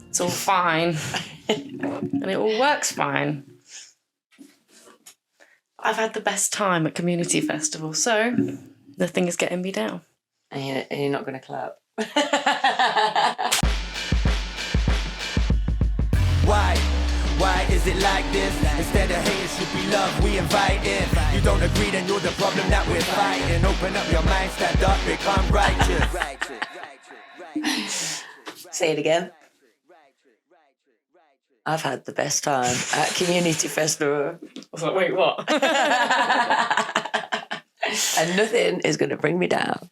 It's all fine. And it all works fine. I've had the best time at community festival, so nothing is getting me down. And you're not going to clap. Why is it like this? Instead of hate, it should be love we invite in. You don't agree, then you're the problem that we're fighting. Open up your mind, stand up, become righteous. Say it again. I've had the best time at community festival. I was like, wait, what? And nothing is going to bring me down.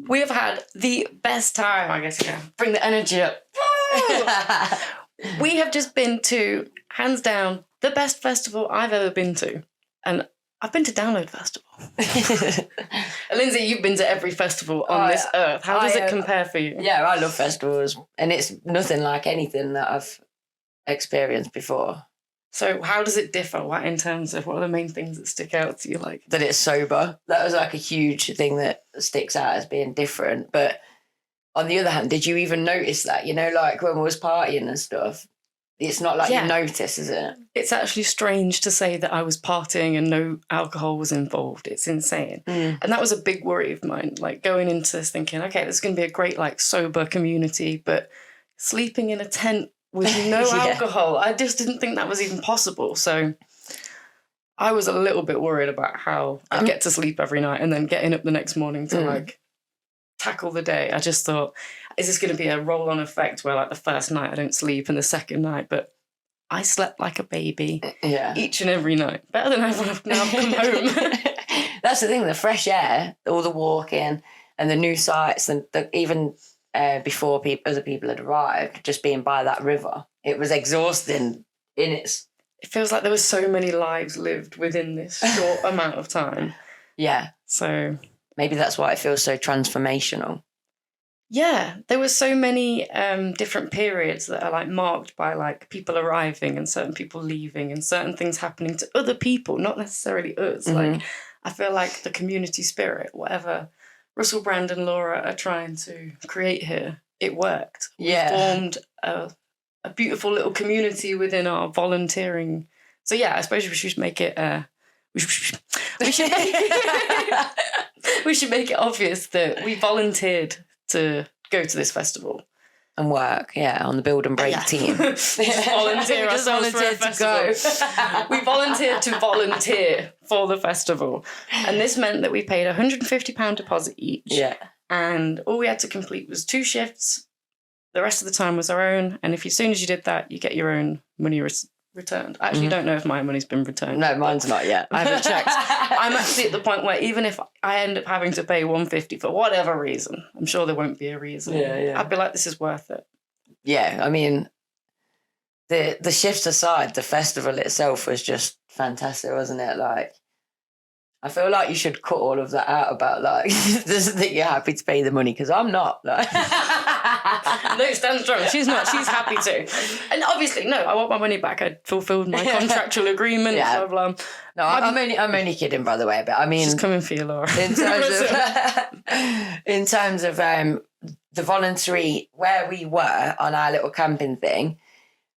We have had the best time, I guess you can. Bring the energy up. We have just been to, hands down, the best festival I've ever been to. And I've been to Download Festival. Lindsay, you've been to every festival on this earth. How does it compare for you? Yeah, I love festivals. And it's nothing like anything that I've experienced before. So how does it differ? What in terms of what are the main things that stick out to you? Like that it's sober. That was like a huge thing that sticks out as being different. But on the other hand, did you even notice that? You know, like when we was partying and stuff, it's not like you notice, is it? It's actually strange to say that I was partying and no alcohol was involved. It's insane. And that was a big worry of mine, like going into this thinking, okay, this is going to be a great like sober community, but sleeping in a tent with no alcohol, I just didn't think that was even possible. So I was a little bit worried about how I'd get to sleep every night and then getting up the next morning to like tackle the day. I just thought, is this going to be a roll-on effect where like the first night I don't sleep and the second night, but I slept like a baby each and every night. Better than I've now come home. That's the thing, the fresh air, all the walking and the new sights and even before other people had arrived, just being by that river, it was exhausting in its... It feels like there were so many lives lived within this short amount of time. Yeah. So... maybe that's why it feels so transformational. Yeah, there were so many different periods that are like marked by like people arriving and certain people leaving and certain things happening to other people, not necessarily us. Like I feel like the community spirit, whatever Russell Brand and Laura are trying to create here, it worked. We formed a beautiful little community within our volunteering. So yeah, I suppose we should make it. We should make it obvious that we volunteered to go to this festival and work, on the build and break team. Volunteer ourselves for a festival. We volunteered to volunteer for the festival, and this meant that we paid £150 deposit each. Yeah, and all we had to complete was 2 shifts. The rest of the time was our own, and if as soon as you did that, you get your own money returned. I actually don't know if my money's been returned. No, mine's not yet. I haven't checked. I'm actually at the point where even if I end up having to pay $150 for whatever reason, I'm sure there won't be a reason. Yeah. I'd be like, this is worth it. Yeah, I mean, the shifts aside, the festival itself was just fantastic, wasn't it? Like, I feel like you should cut all of that out about like that you're happy to pay the money, because I'm not. Like. No, stand strong. She's not. She's happy to. And obviously, no, I want my money back. I fulfilled my contractual agreement. Yeah. Blah, blah. No, I'm only kidding, by the way. But I mean, she's coming for you, Laura. In terms of the voluntary, where we were on our little camping thing,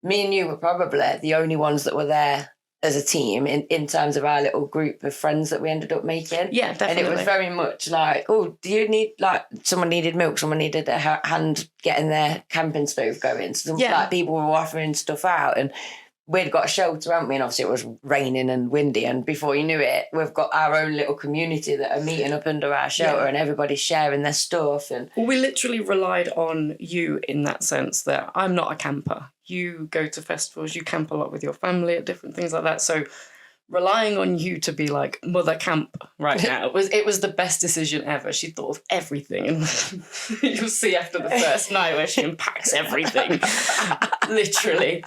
me and you were probably the only ones that were there as a team in terms of our little group of friends that we ended up making. Yeah, definitely. And it was very much like, oh, do you need, like, someone needed milk, someone needed a hand getting their camping stove going. So like people were offering stuff out, and we'd got a shelter, hadn't we? And obviously it was raining and windy, and before you knew it, we've got our own little community that are meeting up under our shelter, and everybody's sharing their stuff. And we literally relied on you in that sense that I'm not a camper. You go to festivals, you camp a lot with your family at different things like that. So relying on you to be like mother camp right now, it was the best decision ever. She thought of everything, and you'll see after the first night where she unpacks everything. Literally.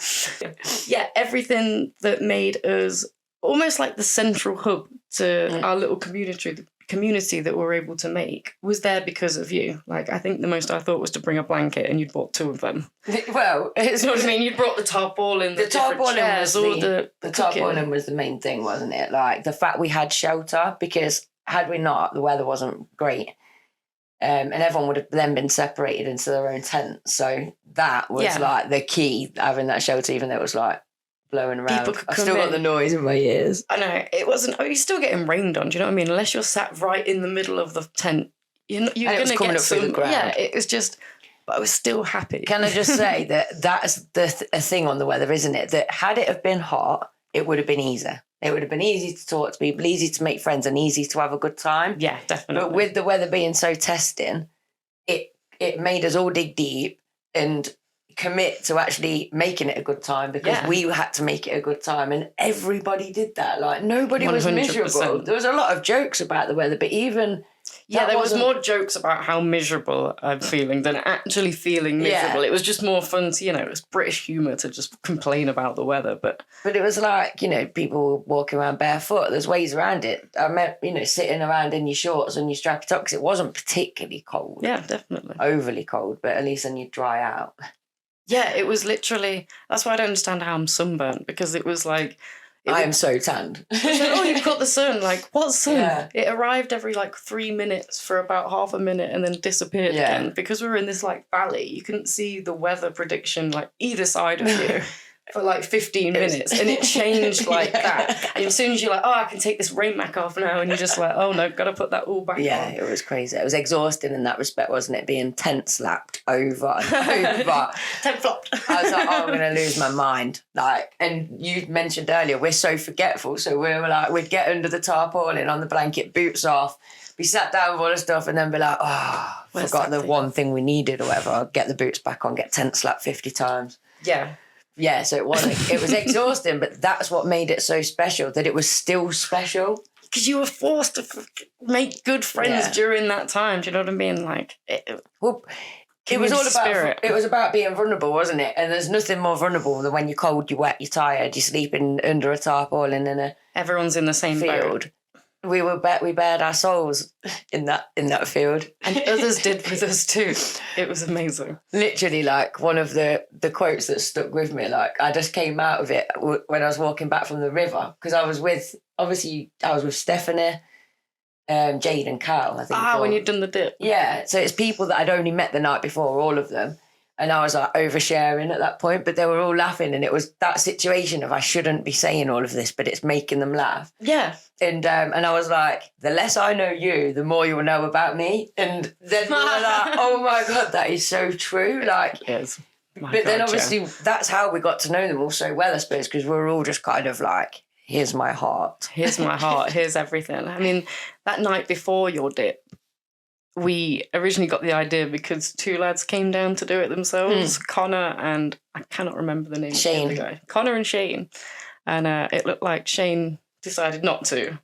Yeah, everything that made us almost like the central hub to our little community that we're able to make was there because of you. Like, I think the most I thought was to bring a blanket, and you'd bought 2 of them. Well, it's you know what I mean. You'd brought the tarpaulin, the tarpaulin was the tarpaulin was the main thing, wasn't it? Like the fact we had shelter, because had we not, the weather wasn't great, and everyone would have then been separated into their own tents. So that was like the key, having that shelter, even though it was like blowing around. I still got the noise in my ears. I know, it wasn't. Oh, you're still getting rained on. Do you know what I mean? Unless you're sat right in the middle of the tent, you're going to get some. Yeah, it was just. But I was still happy. Can I just say that's a thing on the weather, isn't it? That had it have been hot, it would have been easier. It would have been easy to talk to people, easy to make friends, and easy to have a good time. Yeah, definitely. But with the weather being so testing, it made us all dig deep and commit to actually making it a good time, because we had to make it a good time, and everybody did that. Like, nobody 100%. Was miserable. There was a lot of jokes about the weather, but even there was more jokes about how miserable I'm feeling than actually feeling miserable. It was just more fun to, it was British humour to just complain about the weather, but it was like, people walking around barefoot. There's ways around it. I meant, sitting around in your shorts and your strappy top, because it wasn't particularly cold. Yeah, definitely. Overly cold, but at least then you'd dry out. Yeah, it was literally... That's why I don't understand how I'm sunburnt, because it was like... I am so tanned. You've got the sun. Like, what sun? Yeah. It arrived every 3 minutes for about half a minute and then disappeared again. Because we were in this valley, you couldn't see the weather prediction either side of you for 15 minutes, and it changed that. And as soon as you're like, I can take this rain back off now, and you're just like, oh no, gotta put that all back on. Yeah, it was crazy. It was exhausting in that respect, wasn't it? Being tent slapped over and over. Tent flopped. I was like, I'm gonna lose my mind. And you mentioned earlier, we're so forgetful, so we were like, we'd get under the tarpaulin on the blanket, boots off, be sat down with all the stuff, and then be like, forgot the one thing we needed or whatever. I'd get the boots back on, get tent slapped 50 times. Yeah. Yeah, so it was exhausting, but that's what made it so special, that it was still special. Because you were forced to make good friends during that time. Do you know what I mean? It was all about it was about being vulnerable, wasn't it? And there's nothing more vulnerable than when you're cold, you're wet, you're tired, you're sleeping under a tarpaulin everyone's in the same field. Boat. We bared our souls in that field, and others did with us too. It was amazing. Literally, one of the quotes that stuck with me. I just came out of it when I was walking back from the river, because I was with Stephanie, Jade and Carl. I think. When you'd done the dip. Yeah, so it's people that I'd only met the night before, all of them. And I was oversharing at that point, but they were all laughing, and it was that situation of I shouldn't be saying all of this, but it's making them laugh. Yeah. And I was like, the less I know you, the more you'll know about me. And then we were like, oh my God, that is so true. Yes. Then obviously that's how we got to know them all so well, I suppose, because we were all just kind of here's my heart. Here's my heart. Here's everything. I mean, that night before your dip, we originally got the idea because 2 lads came down to do it themselves, Connor and I cannot remember the name Shane. of the guy. Connor and Shane. And it looked like Shane decided not to.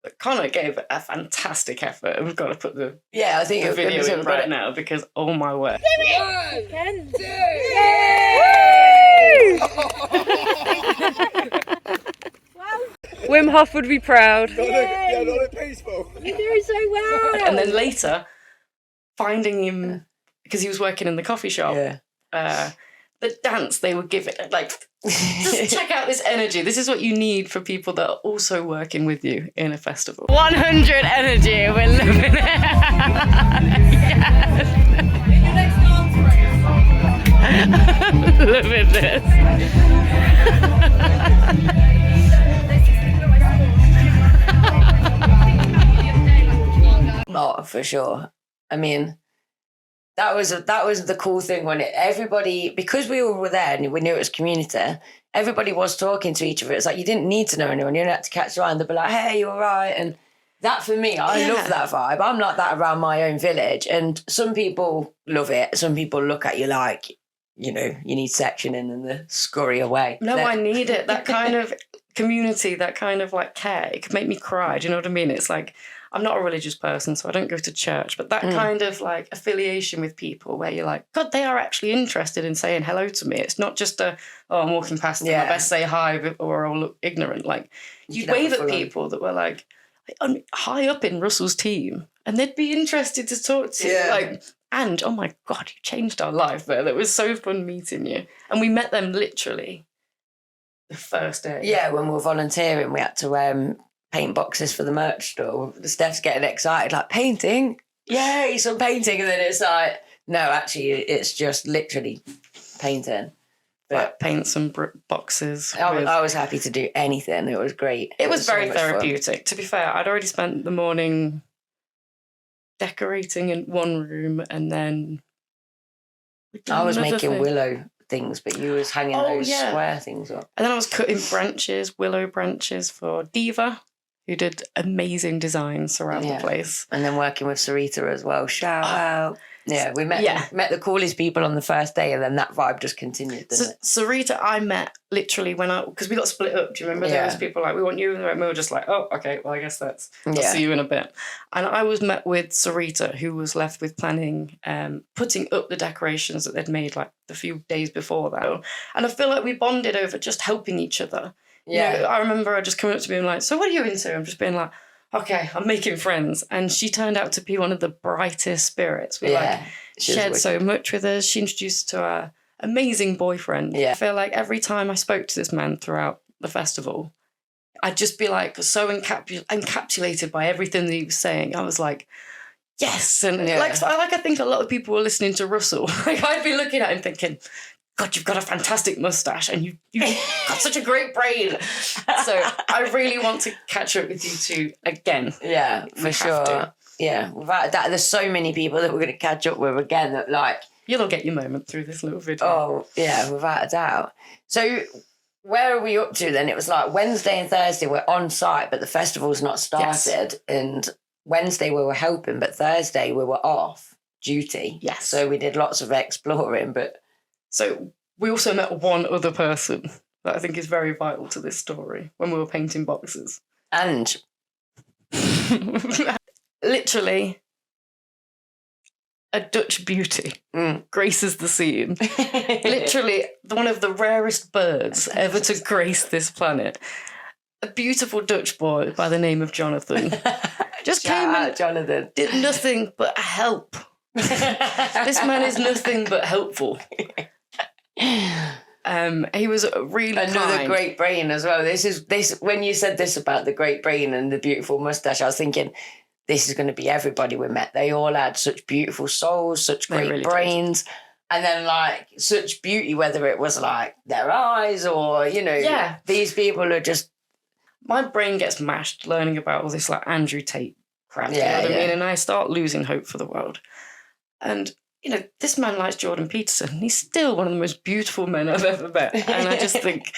But Connor gave a fantastic effort. And we've got to put the video in right now, because oh my word. 1, 2, 3! Wim Hof would be proud. Yeah, not peaceful. You're doing so well. And then later, finding him, because he was working in the coffee shop, the dance they were giving, like, just check out this energy. This is what you need for people that are also working with you in a festival. 100 energy, we're living it. Living this. Oh, for sure. I mean, that was the cool thing when everybody, because we all were there and we knew it was community, everybody was talking to each other. It's like you didn't need to know anyone. You didn't have to catch the eye and they'd be like, hey, you all right? And that for me, I love that vibe. I'm like that around my own village. And some people love it. Some people look at you like, you know, you need sectioning and they scurry away. No, I need it. That kind of community, that kind of like care. It could make me cry. Do you know what I mean? It's like, I'm not a religious person, so I don't go to church, but that kind of like affiliation with people where you're like, God, they are actually interested in saying hello to me. It's not just I'm walking past them, I best say hi or I'll look ignorant. Like, you'd wave at people that were like high up in Russell's team and they'd be interested to talk to you. Like, and oh my God, you changed our life there. That was so fun meeting you. And we met them literally the first day. Yeah, when we were volunteering, we had to paint boxes for the merch store. Steph's getting excited, like, painting? Yay, some painting. And then it's like, no, actually, it's just literally painting. But like paint some boxes. I was happy to do anything. It was great. It was very so much therapeutic. fun. To be fair, I'd already spent the morning decorating in one room and then... I was making willow things, but you was hanging those square things up. And then I was cutting branches, willow branches for Diva, who did amazing designs around the place. And then working with Sarita as well. Shout out. Yeah, we met the coolest people on the first day, and then that vibe just continued, didn't it? Sarita, I met literally because we got split up. Do you remember there was people like, we want you, and we were just like, oh, okay, well, I guess I'll see you in a bit. And I was met with Sarita, who was left with planning, putting up the decorations that they'd made like the few days before that. And I feel like we bonded over just helping each other. Yeah. You know, I remember her just coming up to me and like, so what are you into? I'm just being like, okay, I'm making friends. And she turned out to be one of the brightest spirits. We shared so much with us. She introduced us to her amazing boyfriend. Yeah. I feel like every time I spoke to this man throughout the festival, I'd just be like so encapsulated by everything that he was saying. I was like, yes. And I think a lot of people were listening to Russell. Like, I'd be looking at him thinking, God, you've got a fantastic mustache and you've got such a great brain. So I really want to catch up with you two again. Yeah, for sure. Yeah, without that, there's so many people that we're going to catch up with again that like... You'll get your moment through this little video. Oh, yeah, without a doubt. So where are we up to then? It was like Wednesday and Thursday we're on site, but the festival's not started. Yes. And Wednesday we were helping, but Thursday we were off duty. Yes. So we did lots of exploring, but... So we also met one other person that I think is very vital to this story when we were painting boxes. And literally a Dutch beauty graces the scene. Literally one of the rarest birds ever to grace this planet. A beautiful Dutch boy by the name of Jonathan. Just came and Jonathan. Did nothing but help. This man is nothing but helpful. He was really another great brain as well. This when you said this about the great brain and the beautiful mustache, I was thinking this is going to be everybody we met. They all had such beautiful souls, such great really brains, and then like such beauty, whether it was like their eyes or these people are just. My brain gets mashed learning about all this like Andrew Tate crap. You know what I mean? And I start losing hope for the world. And this man likes Jordan Peterson. He's still one of the most beautiful men I've ever met. And I just think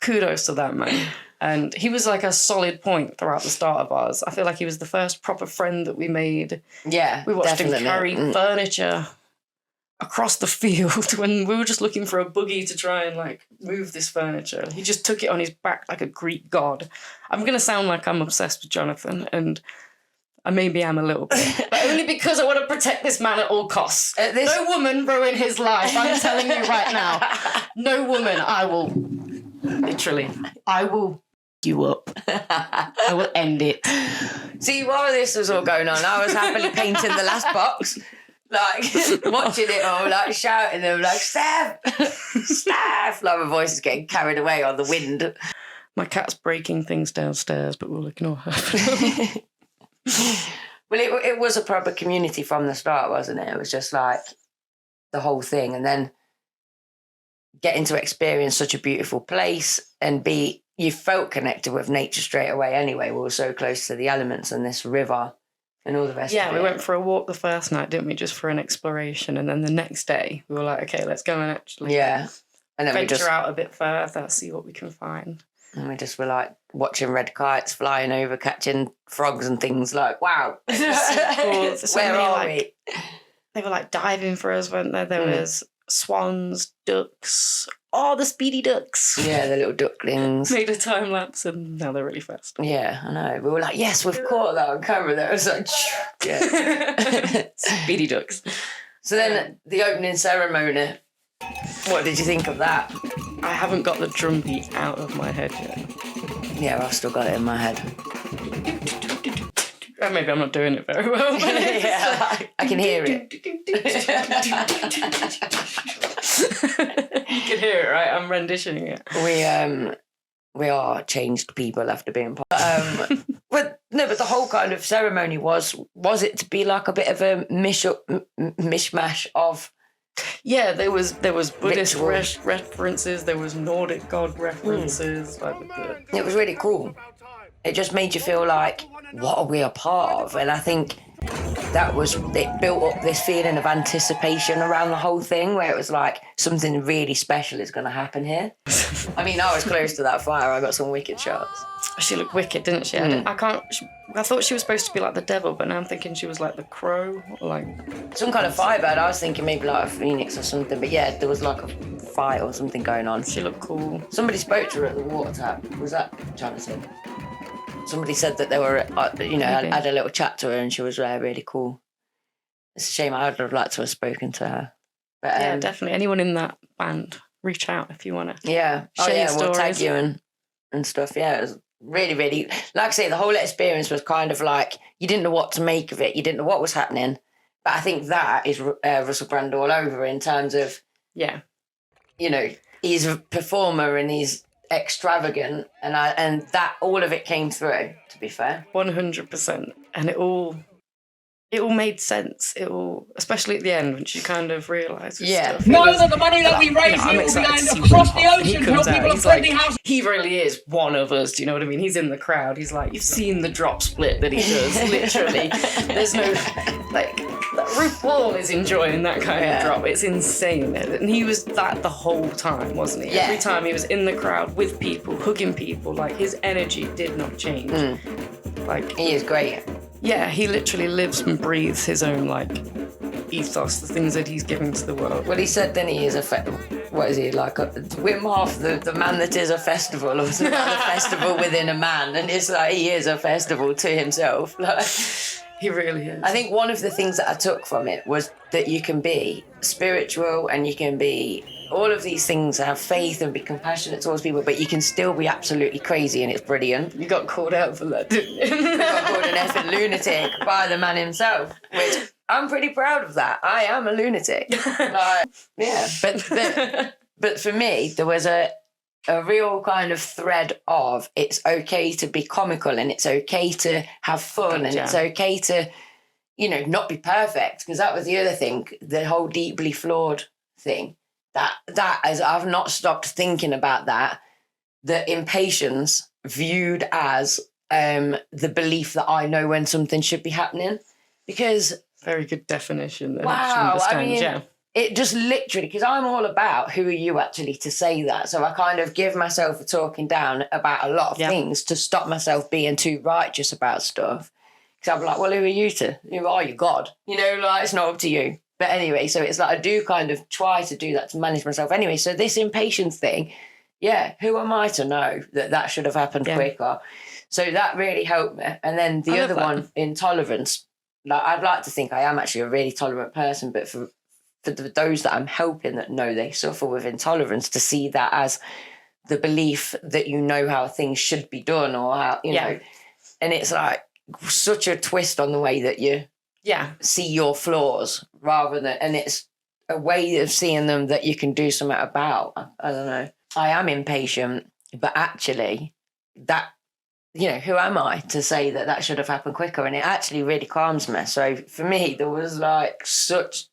kudos to that man. And he was like a solid point throughout the start of ours. I feel like he was the first proper friend that we made. Yeah, we watched him carry furniture across the field when we were just looking for a buggy to try and like move this furniture. He just took it on his back like a Greek god. I'm going to sound like I'm obsessed with Jonathan, and I maybe am a little bit, but only because I want to protect this man at all costs. No woman ruin his life. I'm telling you right now. No woman. I will you up. I will end it. See, while this was all going on, I was happily painting the last box, like watching it all, like shouting them, like Steph, Steph. Like my voice is getting carried away on the wind. My cat's breaking things downstairs, but we'll ignore her. Well, it was a proper community from the start, wasn't it? It was just like the whole thing, and then getting to experience such a beautiful place and you felt connected with nature straight away anyway. We were so close to the elements and this river and all the rest of it. Yeah, we went for a walk the first night, didn't we? Just for an exploration. And then the next day, we were like, okay, let's go and actually and then venture out a bit further, see what we can find. And we just were like watching red kites flying over, catching frogs and things like, wow. Cool. Where are we? They were like diving for us, weren't there? There was swans, ducks, the speedy ducks. Yeah, the little ducklings. Made a time lapse and now they're really fast. Yeah, I know. We were like, yes, we've caught that on camera. That was like, yeah. Speedy ducks. So then the opening ceremony, what did you think of that? I haven't got the drum beat out of my head yet. Yeah, I've still got it in my head. Maybe I'm not doing it very well. Yeah, I can hear it. You can hear it, right? I'm renditioning it. We are changed people after being part. But the whole kind of ceremony was it to be like a bit of a mishmash of. Yeah, there was Buddhist references, there was Nordic god references. It was really cool. It just made you feel like, what are we a part of? And I think it built up this feeling of anticipation around the whole thing, where it was like something really special is going to happen here. I mean, I was close to that fire. I got some wicked shots. She looked wicked, didn't she? I thought she was supposed to be like the devil, but now I'm thinking she was like the crow, or like some kind of firebird. I was thinking maybe like a phoenix or something, but yeah, there was like a fight or something going on. She looked cool. Somebody spoke to her at the water tap. Was that Jonathan? Somebody said that they were, had a little chat to her and she was really cool. It's a shame. I would have liked to have spoken to her. But, yeah, definitely. Anyone in that band, reach out if you want to. Yeah. Share your we'll stories. tag you and stuff. Yeah, it was really, really, like I say, the whole experience was kind of like, you didn't know what to make of it. You didn't know what was happening. But I think that is Russell Brand all over in terms of, he's a performer and he's extravagant, and that all of it came through, to be fair. 100%. And it all made sense. Especially at the end when she kind of realised stuff. Know that the money that we raise here will be going across the ocean to help people at friendly houses. He really is one of us, do you know what I mean? He's in the crowd. He's like, you've seen the drop split that he does, literally. There's no, RuPaul is enjoying that kind of drop. It's insane. And he was that the whole time, wasn't he? Yeah. Every time he was in the crowd with people, hugging people, his energy did not change. He is great. Yeah, he literally lives and breathes his own, ethos, the things that he's giving to the world. Well, he said then he is what is he, Wim Hof, the man that is a festival, or something like the festival within a man, and it's like he is a festival to himself. He really is. I think one of the things that I took from it was that you can be spiritual and you can be all of these things, have faith and be compassionate towards people, but you can still be absolutely crazy, and it's brilliant. You got called out for that, didn't you? I got called an effing lunatic by the man himself, which I'm pretty proud of that. I am a lunatic. But for me, there was a real kind of thread of it's okay to be comical and it's okay to have fun and it's okay to, not be perfect, because that was the other thing, the whole deeply flawed thing. That is, I've not stopped thinking about that impatience viewed as the belief that I know when something should be happening, because very good definition. Wow, it just literally, because I'm all about who are you actually to say that, so I kind of give myself a talking down about a lot of things to stop myself being too righteous about stuff, because I'm like, well, who are you, God? It's not up to you. But anyway, so it's like I do kind of try to do that to manage myself anyway. So this impatience thing, who am I to know that should have happened quicker? So that really helped me. And then the other one, intolerance. I'd like to think I am actually a really tolerant person, but for those that I'm helping that know they suffer with intolerance, to see that as the belief that you know how things should be done or how, you know, and it's like such a twist on the way that you see your flaws rather than, and it's a way of seeing them that you can do something about. I don't know. I am impatient, but actually that, you know, who am I to say that that should have happened quicker? And it actually really calms me. So for me, there was like such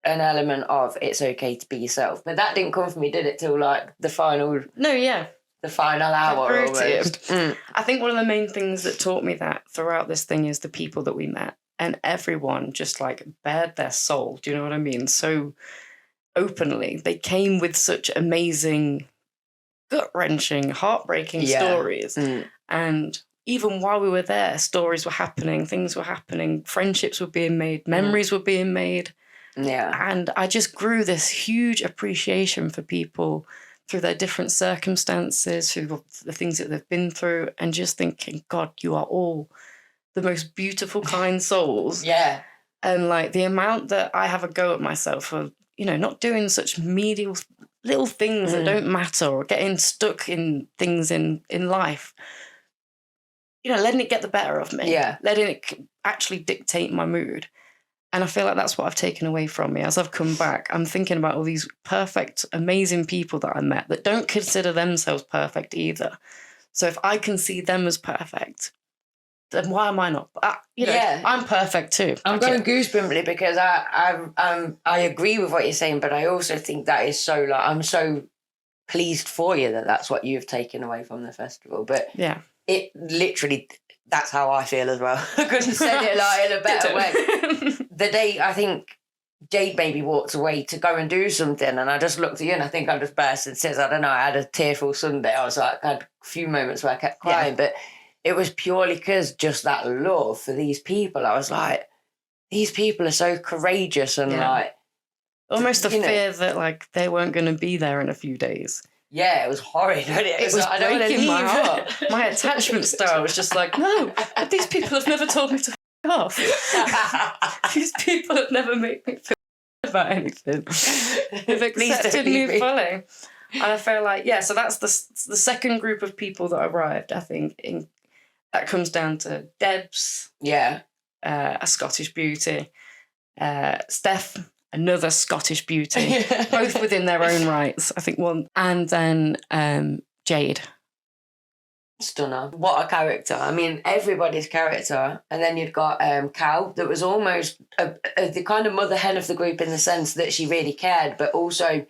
an element of it's okay to be yourself. But that didn't come from me, did it, till like the final... No, yeah. The final hour almost. I think one of the main things that taught me that throughout this thing is the people that we met. And everyone just like bared their soul. Do you know what I mean? So openly. They came with such amazing, gut-wrenching, heartbreaking stories. And even while we were there, stories were happening, things were happening, friendships were being made, memories were being made. Yeah. And I just grew this huge appreciation for people through their different circumstances, through the things that they've been through, and just thinking, God, you are all the most beautiful, kind souls. Yeah. And like the amount that I have a go at myself for, you know, not doing such medial little things that don't matter or getting stuck in things in life. You know, letting it get the better of me. Yeah. Letting it actually dictate my mood. And I feel like that's what I've taken away from me. As I've come back, I'm thinking about all these perfect, amazing people that I met that don't consider themselves perfect either. So if I can see them as perfect, then why am I not? You know, I'm perfect too. I'm going goosebumpy because I agree with what you're saying, but I also think that is so like I'm so pleased for you that that's what you've taken away from the festival. But yeah, it literally, that's how I feel as well. I couldn't say it like in a better way. The day I think Jade maybe walked away to go and do something, and I just looked at you and I think I just burst and says, I don't know, I had a tearful Sunday. I was like, I had a few moments where I kept crying, but it was purely because just that love for these people. I was like, these people are so courageous and like... Almost a fear that like they weren't going to be there in a few days. Yeah, it was horrid. It was like, breaking my heart. My attachment style was just like, no, but these people have never told me to f*** off. These people have never made me feel about anything. They've accepted me fully. And I feel like, so that's the second group of people that arrived, I think. That comes down to Debs. Yeah. A Scottish beauty. Steph, another Scottish beauty, both within their own rights, I think one. And then Jade. Stunner. What a character. I mean, everybody's character. And then you'd got Cal, that was almost the kind of mother hen of the group in the sense that she really cared, but also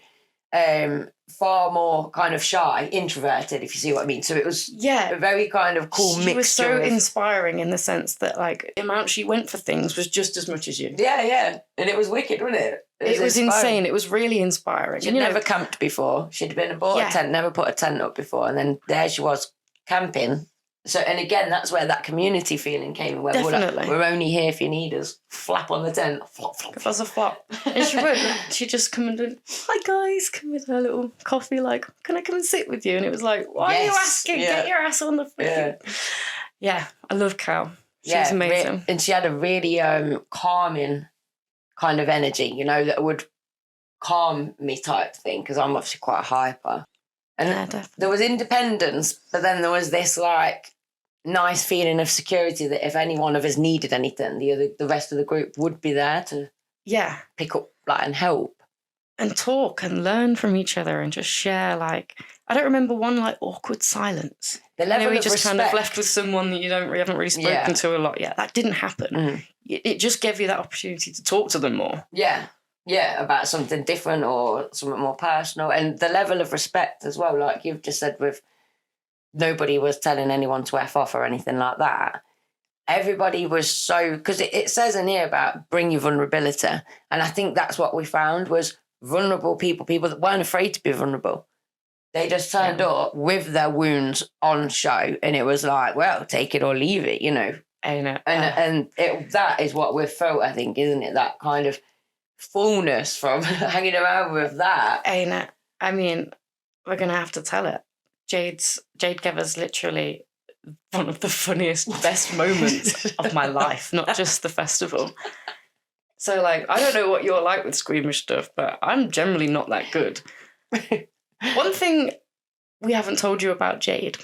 far more kind of shy, introverted, if you see what I mean. So it was a very kind of cool mixture. She was so inspiring in the sense that like the amount she went for things was just as much as you. Yeah. And it was wicked, wasn't it? It was insane. It was really inspiring. She'd never camped before. She'd been aboard a tent, never put a tent up before. And then there she was camping. So, and again, that's where that community feeling came. Where we're only here if you need us. Flap on the tent. Flop, flop. Give us a flop. And she would. She'd just come and do, hi guys, come with her little coffee, like, can I come and sit with you? And it was like, why are you asking? Get your ass on the freaking... Yeah, I love Cal. She's amazing. And she had a really calming kind of energy, you know, that would calm me type thing, because I'm obviously quite hyper. And there was independence, but then there was this like nice feeling of security that if any one of us needed anything, the rest of the group would be there to pick up like and help and talk and learn from each other and just share. Like, I don't remember one like awkward silence. The level of just respect. Kind of left with someone that you haven't really spoken to a lot yet. That didn't happen. It just gave you that opportunity to talk to them more. Yeah, about something different or something more personal. And the level of respect as well, like you've just said, with nobody was telling anyone to F off or anything like that. Everybody was so... Because it says in here about bring your vulnerability. And I think that's what we found was vulnerable people that weren't afraid to be vulnerable. They just turned up with their wounds on show. And it was like, well, take it or leave it, you know. And that is what we've felt, I think, isn't it? That kind of fullness from hanging around with that. Ain't it? I mean, we're going to have to tell it. Jade gave us literally one of the funniest, best moments of my life, not just the festival. So, like, I don't know what you're like with squeamish stuff, but I'm generally not that good. One thing we haven't told you about Jade.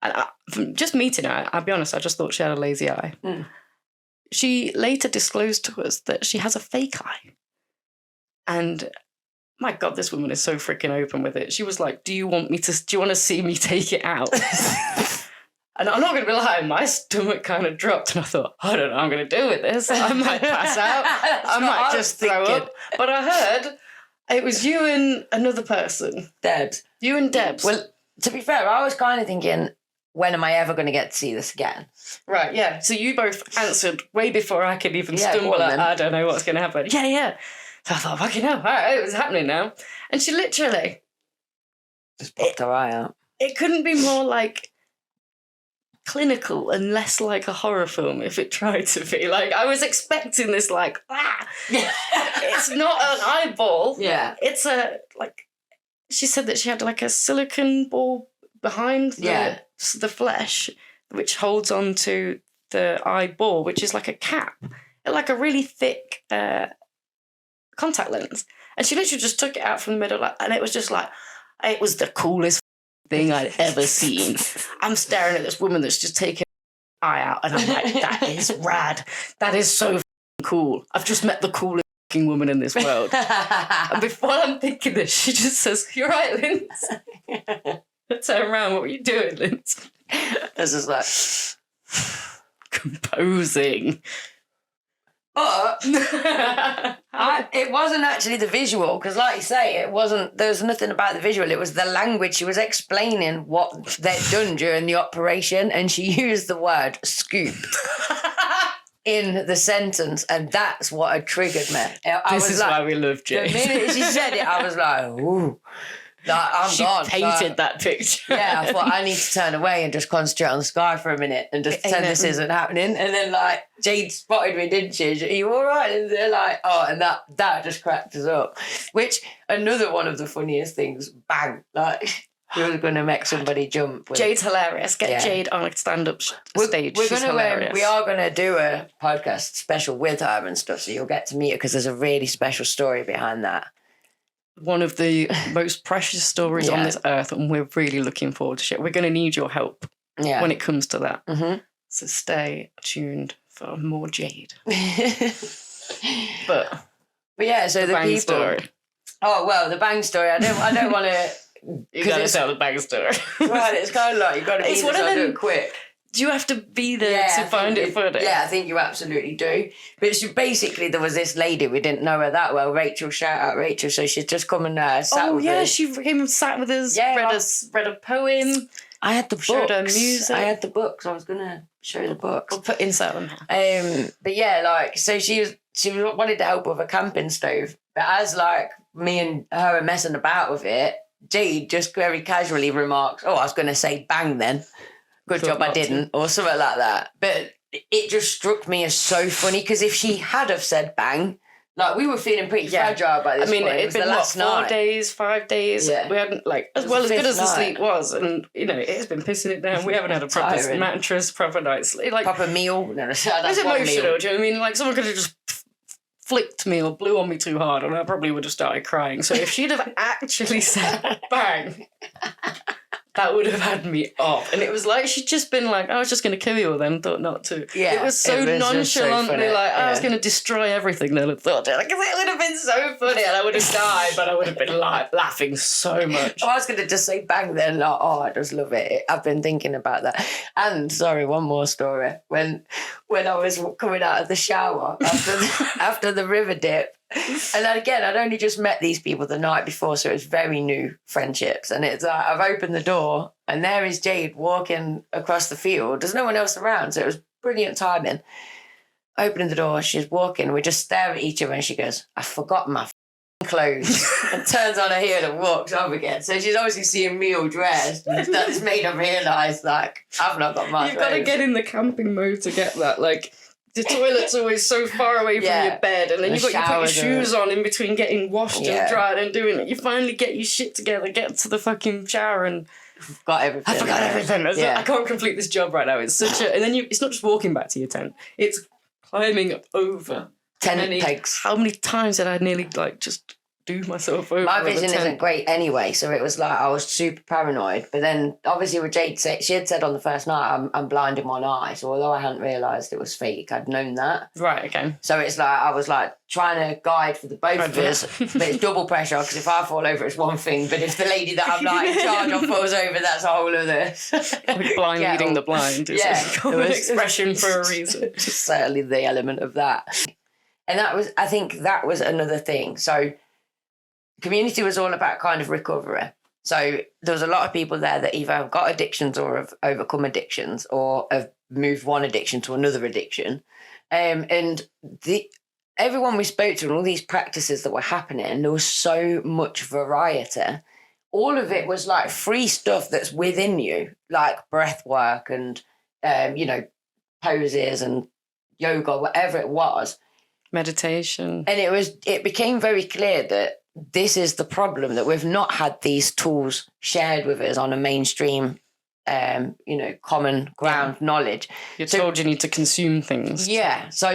And from just meeting her, I'll be honest, I just thought she had a lazy eye. She later disclosed to us that she has a fake eye. And my God, this woman is so freaking open with it. She was like, do you want to see me take it out? And I'm not going to be lying, my stomach kind of dropped and I thought, I don't know what I'm going to do with this. I might pass out. I might just throw up. But I heard it was you and another person. Debs. You and Debs. Well, to be fair, I was kind of thinking, when am I ever going to get to see this again? Right, yeah. So you both answered way before I could even stumble at, I don't know what's going to happen. Yeah. So I thought, fucking hell, all right, it was happening now. And she literally... just popped her eye out. It couldn't be more like clinical and less like a horror film if it tried to be. Like, I was expecting this, like, it's not an eyeball. Yeah. It's a, like, she said that she had, like, a silicone ball behind the flesh, which holds on to the eyeball, which is like a cap, like a really thick contact lens. And she literally just took it out from the middle, and it was just like, it was the coolest thing I'd ever seen. I'm staring at this woman that's just taken her eye out, and I'm like, that is rad. That is so cool. I've just met the coolest woman in this world. And before I'm thinking this, she just says, "You're right, Linz." I turn around, what were you doing, Linz? This is like composing. But it wasn't actually the visual, because like you say, there was nothing about the visual. It was the language. She was explaining what they'd done during the operation, and she used the word scoop in the sentence, and that's what had triggered me. This is why we love Jade. The minute she said it, I was like, ooh. Like, I'm gone. She painted that picture. Yeah, I thought I need to turn away and just concentrate on the sky for a minute and just pretend this isn't happening. And then, like, Jade spotted me, didn't she? Are you all right? And they're like, oh, and that just cracked us up. Which, another one of the funniest things, bang, like, we were going to make somebody jump. Jade's hilarious. Get Jade on a stand-up stage. She's hilarious. We are going to do a podcast special with her and stuff, so you'll get to meet her, because there's a really special story behind that. One of the most precious stories on this earth, and we're really looking forward to it. We're going to need your help when it comes to that. Mm-hmm. So stay tuned for more Jade. but yeah, so the bang people. Story. Oh well, the bang story. I don't want to. You got to tell the bang story. Right, it's kind of like you got to be this. I'll do it quick. Do you have to be there to find it funny? Yeah, I think you absolutely do. But basically, there was this lady, we didn't know her that well, Rachel, shout out Rachel, so she's just come and sat with us. She came and sat with us, read a poem. I had the showed her books. music. I had the books. I was going to show the books. We'll put insert them here. But yeah, like, so she wanted to help with a camping stove. But as, like, me and her are messing about with it, Jade just very casually remarks, I was going to say bang then. Good job I didn't, or something like that. But it just struck me as so funny, because if she had have said bang, like, we were feeling pretty fragile by this point. It'd been, 4 days, 5 days? Yeah. We hadn't, like, as well as good as the sleep was, and, you know, it's been pissing it down. We haven't had a proper mattress, proper night's sleep. Like, proper meal. No, it's emotional, do you know what I mean? Like, someone could have just flicked me or blew on me too hard, and I probably would have started crying. So if she'd have actually said bang... that would have had me off. And it was like, she'd just been like, I was just going to kill you all then, thought not to. Yeah, it was so nonchalantly like, I was going to destroy everything then, I thought. Like, it would have been so funny, and I would have died, but I would have been laughing so much. I was going to just say bang then, like, I just love it. I've been thinking about that. And, sorry, one more story. When I was coming out of the shower after the river dip, and again, I'd only just met these people the night before, so it was very new friendships. And it's like, I've opened the door, and there is Jade walking across the field. There's no one else around, so it was brilliant timing. Opening the door, she's walking, we just stare at each other, and she goes, I forgot my clothes, and turns on her heel and walks off again. So she's obviously seeing me all dressed, and that's made her realise, like, I've not got my You've got to get in the camping mode to get that, like... The toilet's always so far away from your bed, and then you put your shoes on in between getting washed and dried and doing it. You finally get your shit together, get to the fucking shower, and got everything. I forgot everything. I can't complete this job right now. It's such a, and then it's not just walking back to your tent; it's climbing over 10 pegs. How many times did I nearly like just do myself over. My vision isn't great anyway, so it was like I was super paranoid. But then, obviously, with Jade, she had said on the first night, I'm blind in one eye. So although I hadn't realised it was fake, I'd known that. Right, okay. So it's like I was like trying to guide for the both of us, but it's double pressure because if I fall over, it's one thing. But if the lady that I'm like in charge of falls over, that's a whole other. Like blind leading the blind is a common expression for a reason. Just certainly the element of that. And I think that was another thing. So community was all about kind of recovery. So there was a lot of people there that either have got addictions or have overcome addictions or have moved one addiction to another addiction. And everyone we spoke to and all these practices that were happening, there was so much variety. All of it was like free stuff that's within you, like breath work and, poses and yoga, whatever it was. Meditation. And it became very clear that this is the problem, that we've not had these tools shared with us on a mainstream, common ground knowledge. You're told you need to consume things. Yeah. So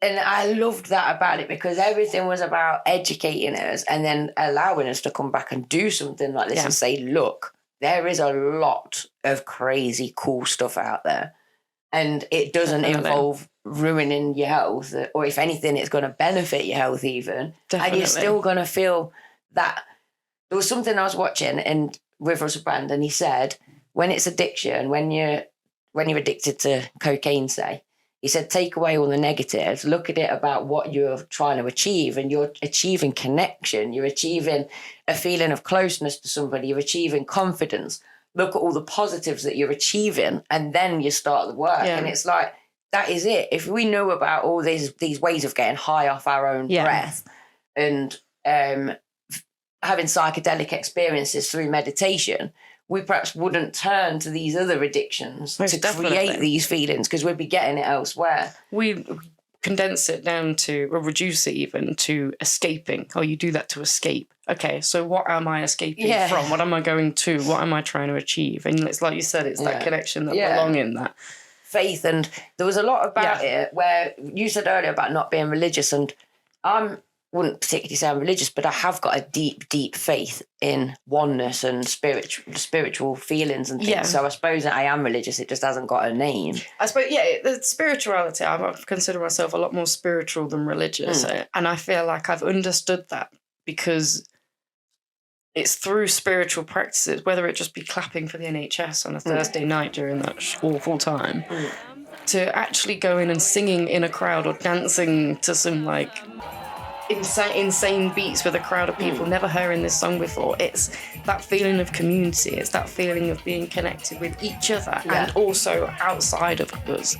and I loved that about it because everything was about educating us and then allowing us to come back and do something like this and say, look, there is a lot of crazy cool stuff out there. And it doesn't involve ruining your health, or if anything, it's going to benefit your health even. Definitely. And you're still going to feel that. There was something I was watching and with Russell Brand, and he said, when it's addiction, when you're addicted to cocaine, say, he said, take away all the negatives, look at it about what you're trying to achieve, and you're achieving connection, you're achieving a feeling of closeness to somebody, you're achieving confidence. Look at all the positives that you're achieving, and then you start the work. Yeah. And it's like, that is it. If we know about all these ways of getting high off our own breath and having psychedelic experiences through meditation, we perhaps wouldn't turn to these other addictions to create these feelings because we'd be getting it elsewhere. We condense it down to, or reduce it even to escaping. Oh, you do that to escape. Okay, so what am I escaping from? What am I going to? What am I trying to achieve? And it's like you said, it's that connection, that belong in that. Faith, and there was a lot about it where you said earlier about not being religious, and I wouldn't particularly say I'm religious, but I have got a deep, deep faith in oneness and spiritual feelings and things. Yeah. So I suppose I am religious, it just hasn't got a name. I suppose, the spirituality, I consider myself a lot more spiritual than religious. And I feel like I've understood that because it's through spiritual practices, whether it just be clapping for the NHS on a Thursday night during that awful time, to actually going and singing in a crowd or dancing to some like insane beats with a crowd of people never hearing this song before. It's that feeling of community. It's that feeling of being connected with each other and also outside of us.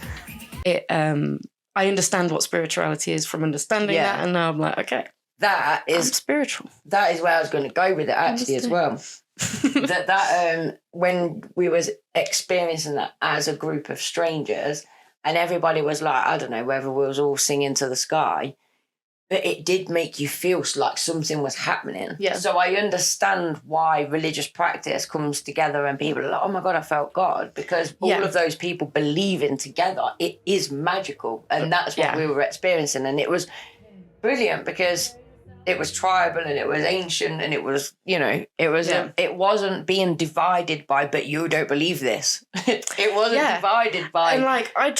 I understand what spirituality is from understanding that, and now I'm like, okay. I'm spiritual. That is where I was going to go with it actually as well. that when we was experiencing that as a group of strangers and everybody was like, I don't know, whether we was all singing to the sky, but it did make you feel like something was happening. Yeah. So I understand why religious practice comes together and people are like, oh my God, I felt God, because all of those people believing together, it is magical. And that's what we were experiencing. And it was brilliant because it was tribal and it was ancient and it was, it wasn't being divided by, but you don't believe this. It wasn't divided by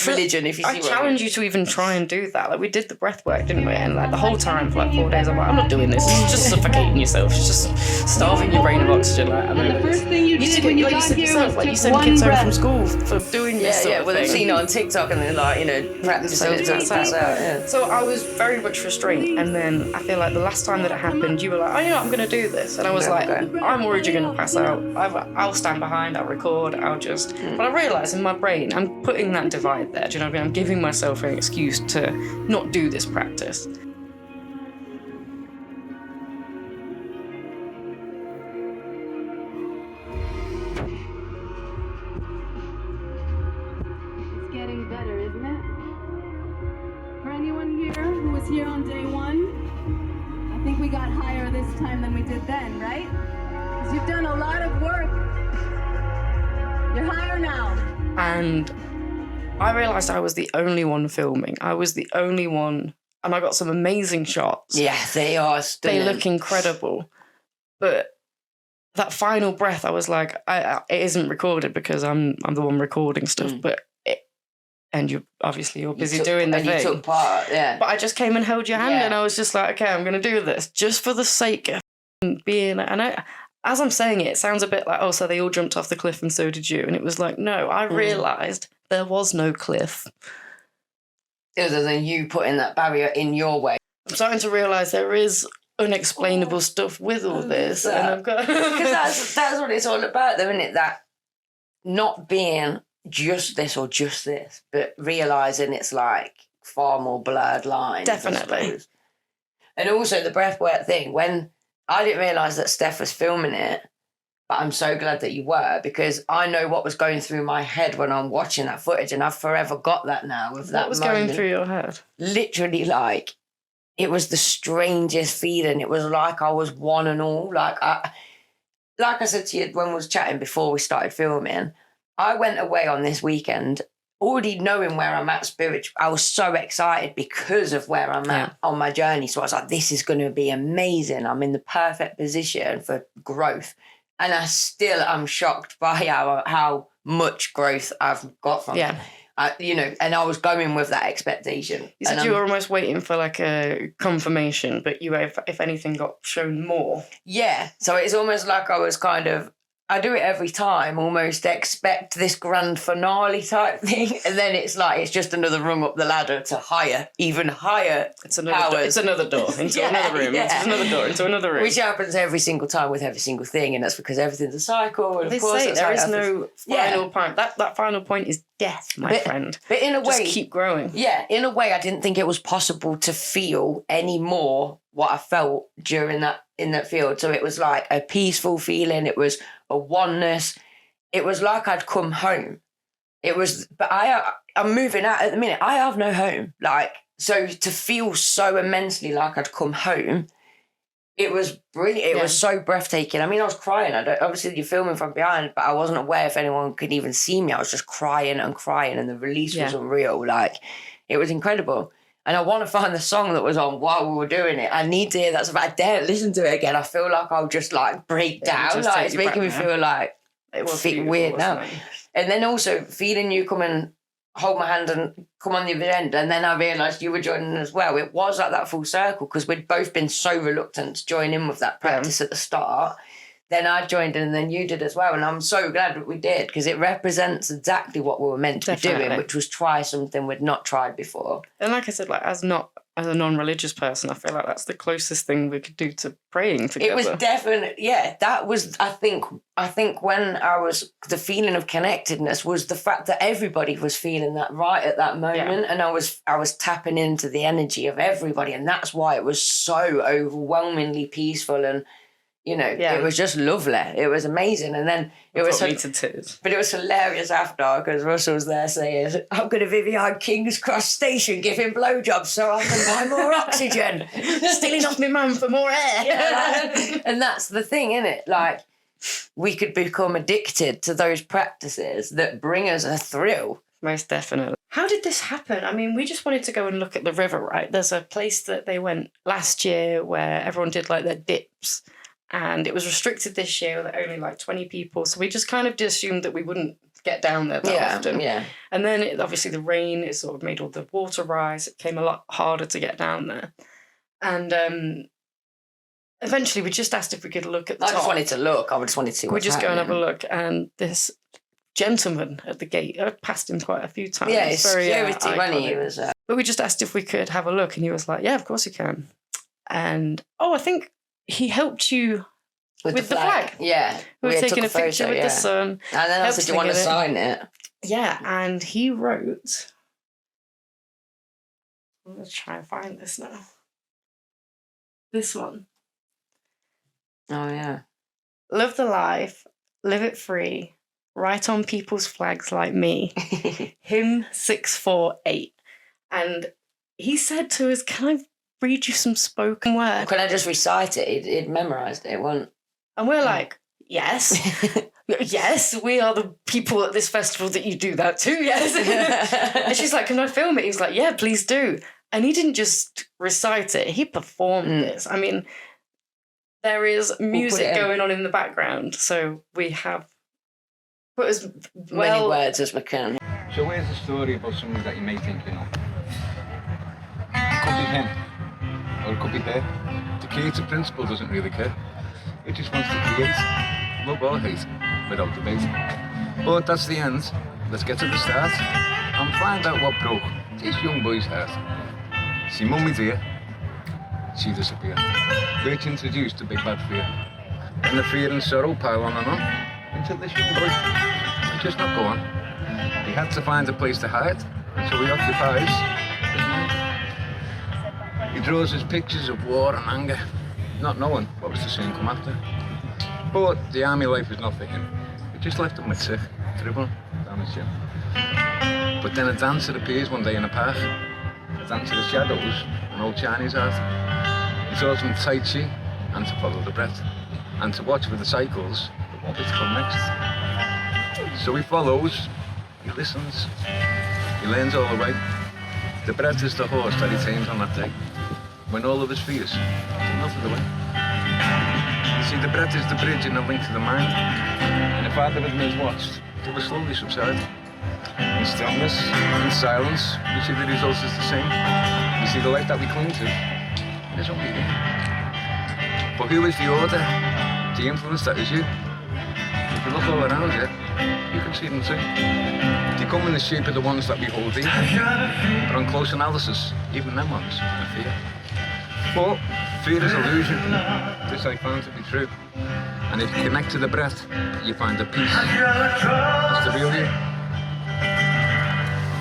religion, if you see what I mean. I challenge you to even try and do that. Like we did the breath work, didn't we? And like the whole time for like 4 days, I'm like, I'm not doing this. It's just suffocating yourself. It's just starving your brain of oxygen. Like, the first thing you did when you got here was like you send kids home from school for doing this sort of thing. They've seen it on TikTok and they're like, practicing it. So I was very much restrained. And then I feel like the last time that it happened, you were like, I'm going to do this. And I was like, I'm worried you're going to pass out. I'll stand behind, I'll record, I'll just... But I realised in my brain, I'm putting that divide there. Do you know what I mean? I'm giving myself an excuse to not do this practice. It's getting better, isn't it? For anyone here who was here on day one, I think we got higher this time than we did then, right? Because you've done a lot of work. You're higher now. And I realised I was the only one filming. I was the only one and I got some amazing shots. Yeah, they are stunning. They look incredible. But that final breath, I was like, it isn't recorded because I'm the one recording stuff, but and you're busy doing the thing. And you took part, yeah. But I just came and held your hand and I was just like, okay, I'm going to do this just for the sake of being, and as I'm saying it sounds a bit like, oh, so they all jumped off the cliff and so did you. And it was like, no, I realised there was no cliff. Other than you putting that barrier in your way. I'm starting to realise there is unexplainable stuff with all this. And I've got... Because that's what it's all about, though, isn't it? That not being just this or just this, but realising it's like far more blurred lines. Definitely. And also the breathwork thing, when I didn't realise that Steph was filming it, but I'm so glad that you were, because I know what was going through my head when I'm watching that footage, and I've forever got that now with that What was moment. going through your head? Literally, like, it was the strangest feeling. It was like I was one and all. Like I said to you when we was chatting before we started filming, I went away on this weekend already knowing where I'm at spiritually. I was so excited because of where I'm at on my journey. So I was like, this is going to be amazing. I'm in the perfect position for growth. And I'm shocked by how much growth I've got from it. And I was going with that expectation. You said you were almost waiting for like a confirmation, but you, if anything, got shown more. Yeah. So it's almost like I was kind of, I do it every time, almost expect this grand finale type thing. And then it's like, it's just another rung up the ladder to even higher It's another door into another room. Yeah. It's another door into another room. Which happens every single time with every single thing. And that's because everything's a cycle. And They of course say there is no final Yeah. point. That final point is death, my friend. But in a way... Just keep growing. Yeah, in a way, I didn't think it was possible to feel any more what I felt during in that field. So it was like a peaceful feeling. It was a oneness. It was like I'd come home. It was, but I'm moving out at the minute. I have no home. Like, so to feel so immensely like I'd come home, it was brilliant. It was so breathtaking. I mean, I was crying. Obviously, you're filming from behind, but I wasn't aware if anyone could even see me. I was just crying, and the release was unreal. Like, it was incredible. And I want to find the song that was on while we were doing it. I need to hear that stuff. I dare listen to it again. I feel like I'll just like break down. Like, it's making me feel like it was weird now. And then also feeling you come and hold my hand and come on the other end. And then I realised you were joining as well. It was like that full circle because we'd both been so reluctant to join in with that practice at the start. Then I joined in and then you did as well. And I'm so glad that we did because it represents exactly what we were meant to be doing, which was try something we'd not tried before. And like I said, like as a non-religious person, I feel like that's the closest thing we could do to praying together. It was definitely, that was, I think when the feeling of connectedness was the fact that everybody was feeling that right at that moment. And I was tapping into the energy of everybody. And that's why it was so overwhelmingly peaceful and, it was just lovely. It was amazing. And then it was hilarious after because Russell's there saying, I'm going to Vivian King's Cross Station give him blowjobs so I can buy more oxygen. Stealing off my man for more air. And that's the thing, isn't it? Like, we could become addicted to those practices that bring us a thrill. Most definitely. How did this happen? I mean, we just wanted to go and look at the river, right? There's a place that they went last year where everyone did like their dips. And it was restricted this year with only like 20 people. So we just kind of assumed that we wouldn't get down there that often. Yeah. And then obviously the rain, it sort of made all the water rise. It became a lot harder to get down there. And eventually we just asked if we could look at the top. I just wanted to look. I just wanted to see what's happening. We just go and have a look. And this gentleman at the gate, I've passed him quite a few times. Yeah, it's security when he was... But we just asked if we could have a look. And he was like, yeah, of course you can. And, I think... he helped you with the flag. Yeah. We were taking a picture with the sun. And then I said, do you want to sign it? Yeah, and he wrote... I'm going to try and find this now. This one. Oh, yeah. Love the life, live it free, write on people's flags like me. Hymn 648. And he said to us, can I read you some spoken word? Can I just recite it? He'd memorised it. It won't. And we're like, yes. Yes, we are the people at this festival that you do that to, yes. And she's like, can I film it? He's like, yeah, please do. And he didn't just recite it, he performed this. I mean, there is music going on in the background, so we have put as many words as we can. So where's the story about somebody that you may think you know? It could be him, or it could be her. The creative principle doesn't really care. It just wants to create, love or hate, without debate. But that's the end. Let's get to the start and find out what broke this young boy's heart. See mummy dear, she disappeared. Which introduced the big bad fear. And the fear and sorrow pile on and on until this young boy could just not go on. He had to find a place to hide, so he occupies his mind. He draws his pictures of war and anger, not knowing what was to soon come after. But the army life was not for him. It just left him with sick, dribbling down his chin. But then a dancer appears one day in a park. A dancer of shadows, an old Chinese art. He tells him Tai Chi and to follow the breath, and to watch for the cycles of what will come next. So he follows, he listens, he learns all the way. The breath is the horse that he tamed on that day, when all of his fears melted away. You see, the breath is the bridge and the link to the mind, and if either of them is watched, it will slowly subside. In stillness, in silence, we see the results is the same. You see, the life that we cling to is only here. But who is the order, the influence that is you? If you look all around you, you can see them too. They come in the shape of the ones that we hold dear. But on close analysis, even them ones are fear. But fear is illusion. This I found to be true. And if you connect to the breath, you find the peace. That's the real you.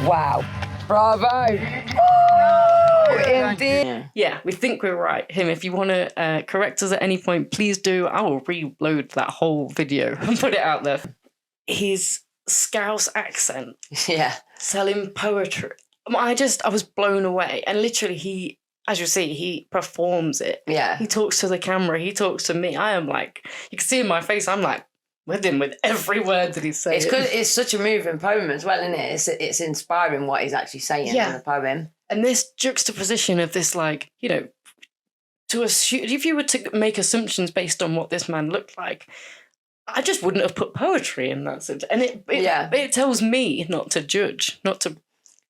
Wow. Bravo. Woo! Indeed. Yeah, we think we're right. Him, if you want to correct us at any point, please do. I will reload that whole video and put it out there. His Scouse accent. Yeah. Selling poetry. I was blown away. And literally he, as you see, he performs it. Yeah. He talks to the camera. He talks to me. I am like, you can see in my face, I'm like, with him with every word that he's saying. It's such a moving poem as well, isn't it? It's inspiring what he's actually saying in the poem. And this juxtaposition of this, like, you know, to assume, if you were to make assumptions based on what this man looked like, I just wouldn't have put poetry in that sense. And it tells me not to judge, not to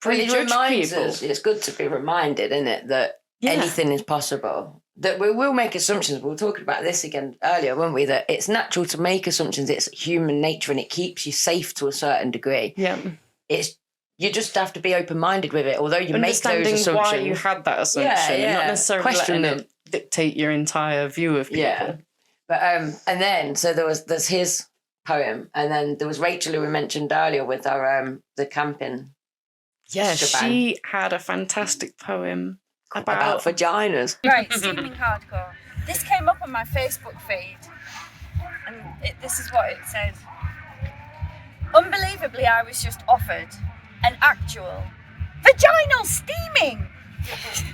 prejudge it reminds people. us, it's good to be reminded, isn't it, that anything is possible. That we will make assumptions. We were talking about this again earlier, weren't we? That it's natural to make assumptions. It's human nature, and it keeps you safe to a certain degree. Yeah. You just have to be open-minded with it. Although you make those assumptions, why you had that assumption, and not necessarily letting it dictate your entire view of people. Yeah. But and then there's his poem, and then there was Rachel, who we mentioned earlier, with our the camping. Yeah, shebang. she had a fantastic poem about vaginas. Right, steaming hardcore. This came up on my Facebook feed, and this is what it says. Unbelievably, I was just offered an actual vaginal steaming.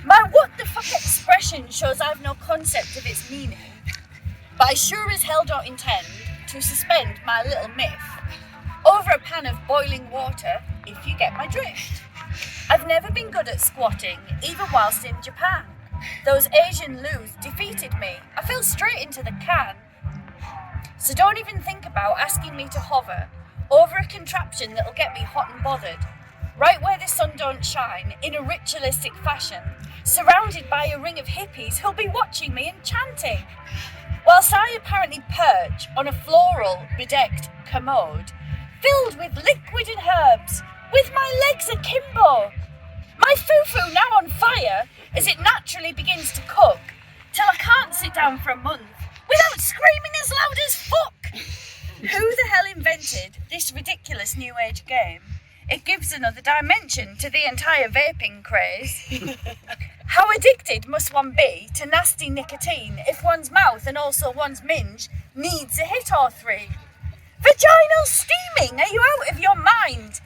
My what the fuck expression shows I've no concept of its meaning, but I sure as hell don't intend to suspend my little myth over a pan of boiling water, if you get my drift. I've never been good at squatting, even whilst in Japan. Those Asian loos defeated me. I fell straight into the can. So don't even think about asking me to hover over a contraption that'll get me hot and bothered, right where the sun don't shine, in a ritualistic fashion, surrounded by a ring of hippies who'll be watching me and chanting, whilst I apparently perch on a floral bedecked commode, filled with liquid and herbs, with my legs akimbo. My foo-foo now on fire as it naturally begins to cook, till I can't sit down for a month without screaming as loud as fuck. Who the hell invented this ridiculous new age game? It gives another dimension to the entire vaping craze. How addicted must one be to nasty nicotine if one's mouth and also one's minge needs a hit or three? Vaginal steaming, are you out of your mind?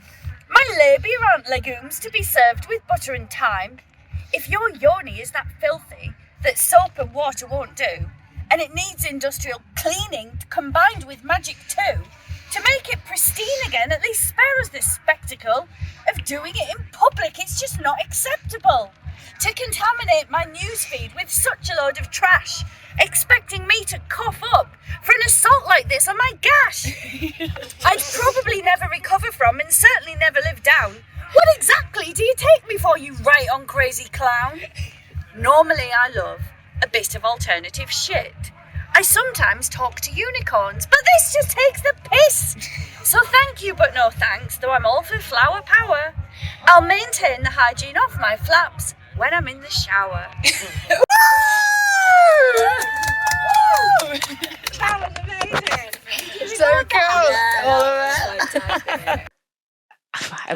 My labia aren't legumes to be served with butter and thyme. If your yoni is that filthy that soap and water won't do, and it needs industrial cleaning combined with magic too, to make it pristine again, at least spare us this spectacle of doing it in public. It's just not acceptable. to contaminate my newsfeed with such a load of trash, expecting me to cough up for an assault like this on my gash. I'd probably never recover from and certainly never live down. What exactly do you take me for, you right on crazy clown? Normally I love a bit of alternative shit. I sometimes talk to unicorns, but this just takes the piss. So thank you, but no thanks, though I'm all for flower power. I'll maintain the hygiene of my flaps when I'm in the shower. That was amazing. So cool.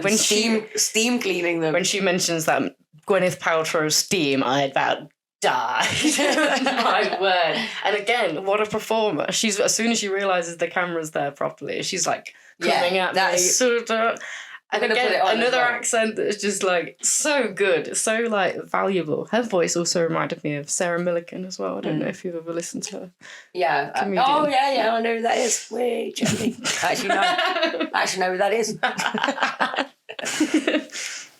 When Steam cleaning them. when she mentions that Gwyneth Paltrow's steam, I about died. My word. And again, what a performer. She's as soon as she realizes the camera's there properly, she's like coming at me. Sort of. And again, another accent that's just like so good, so like valuable. Her voice also reminded me of Sarah Millican as well. I don't know if you've ever listened to her. Yeah. I know who that is. Wait, Jenny. Actually know who that is.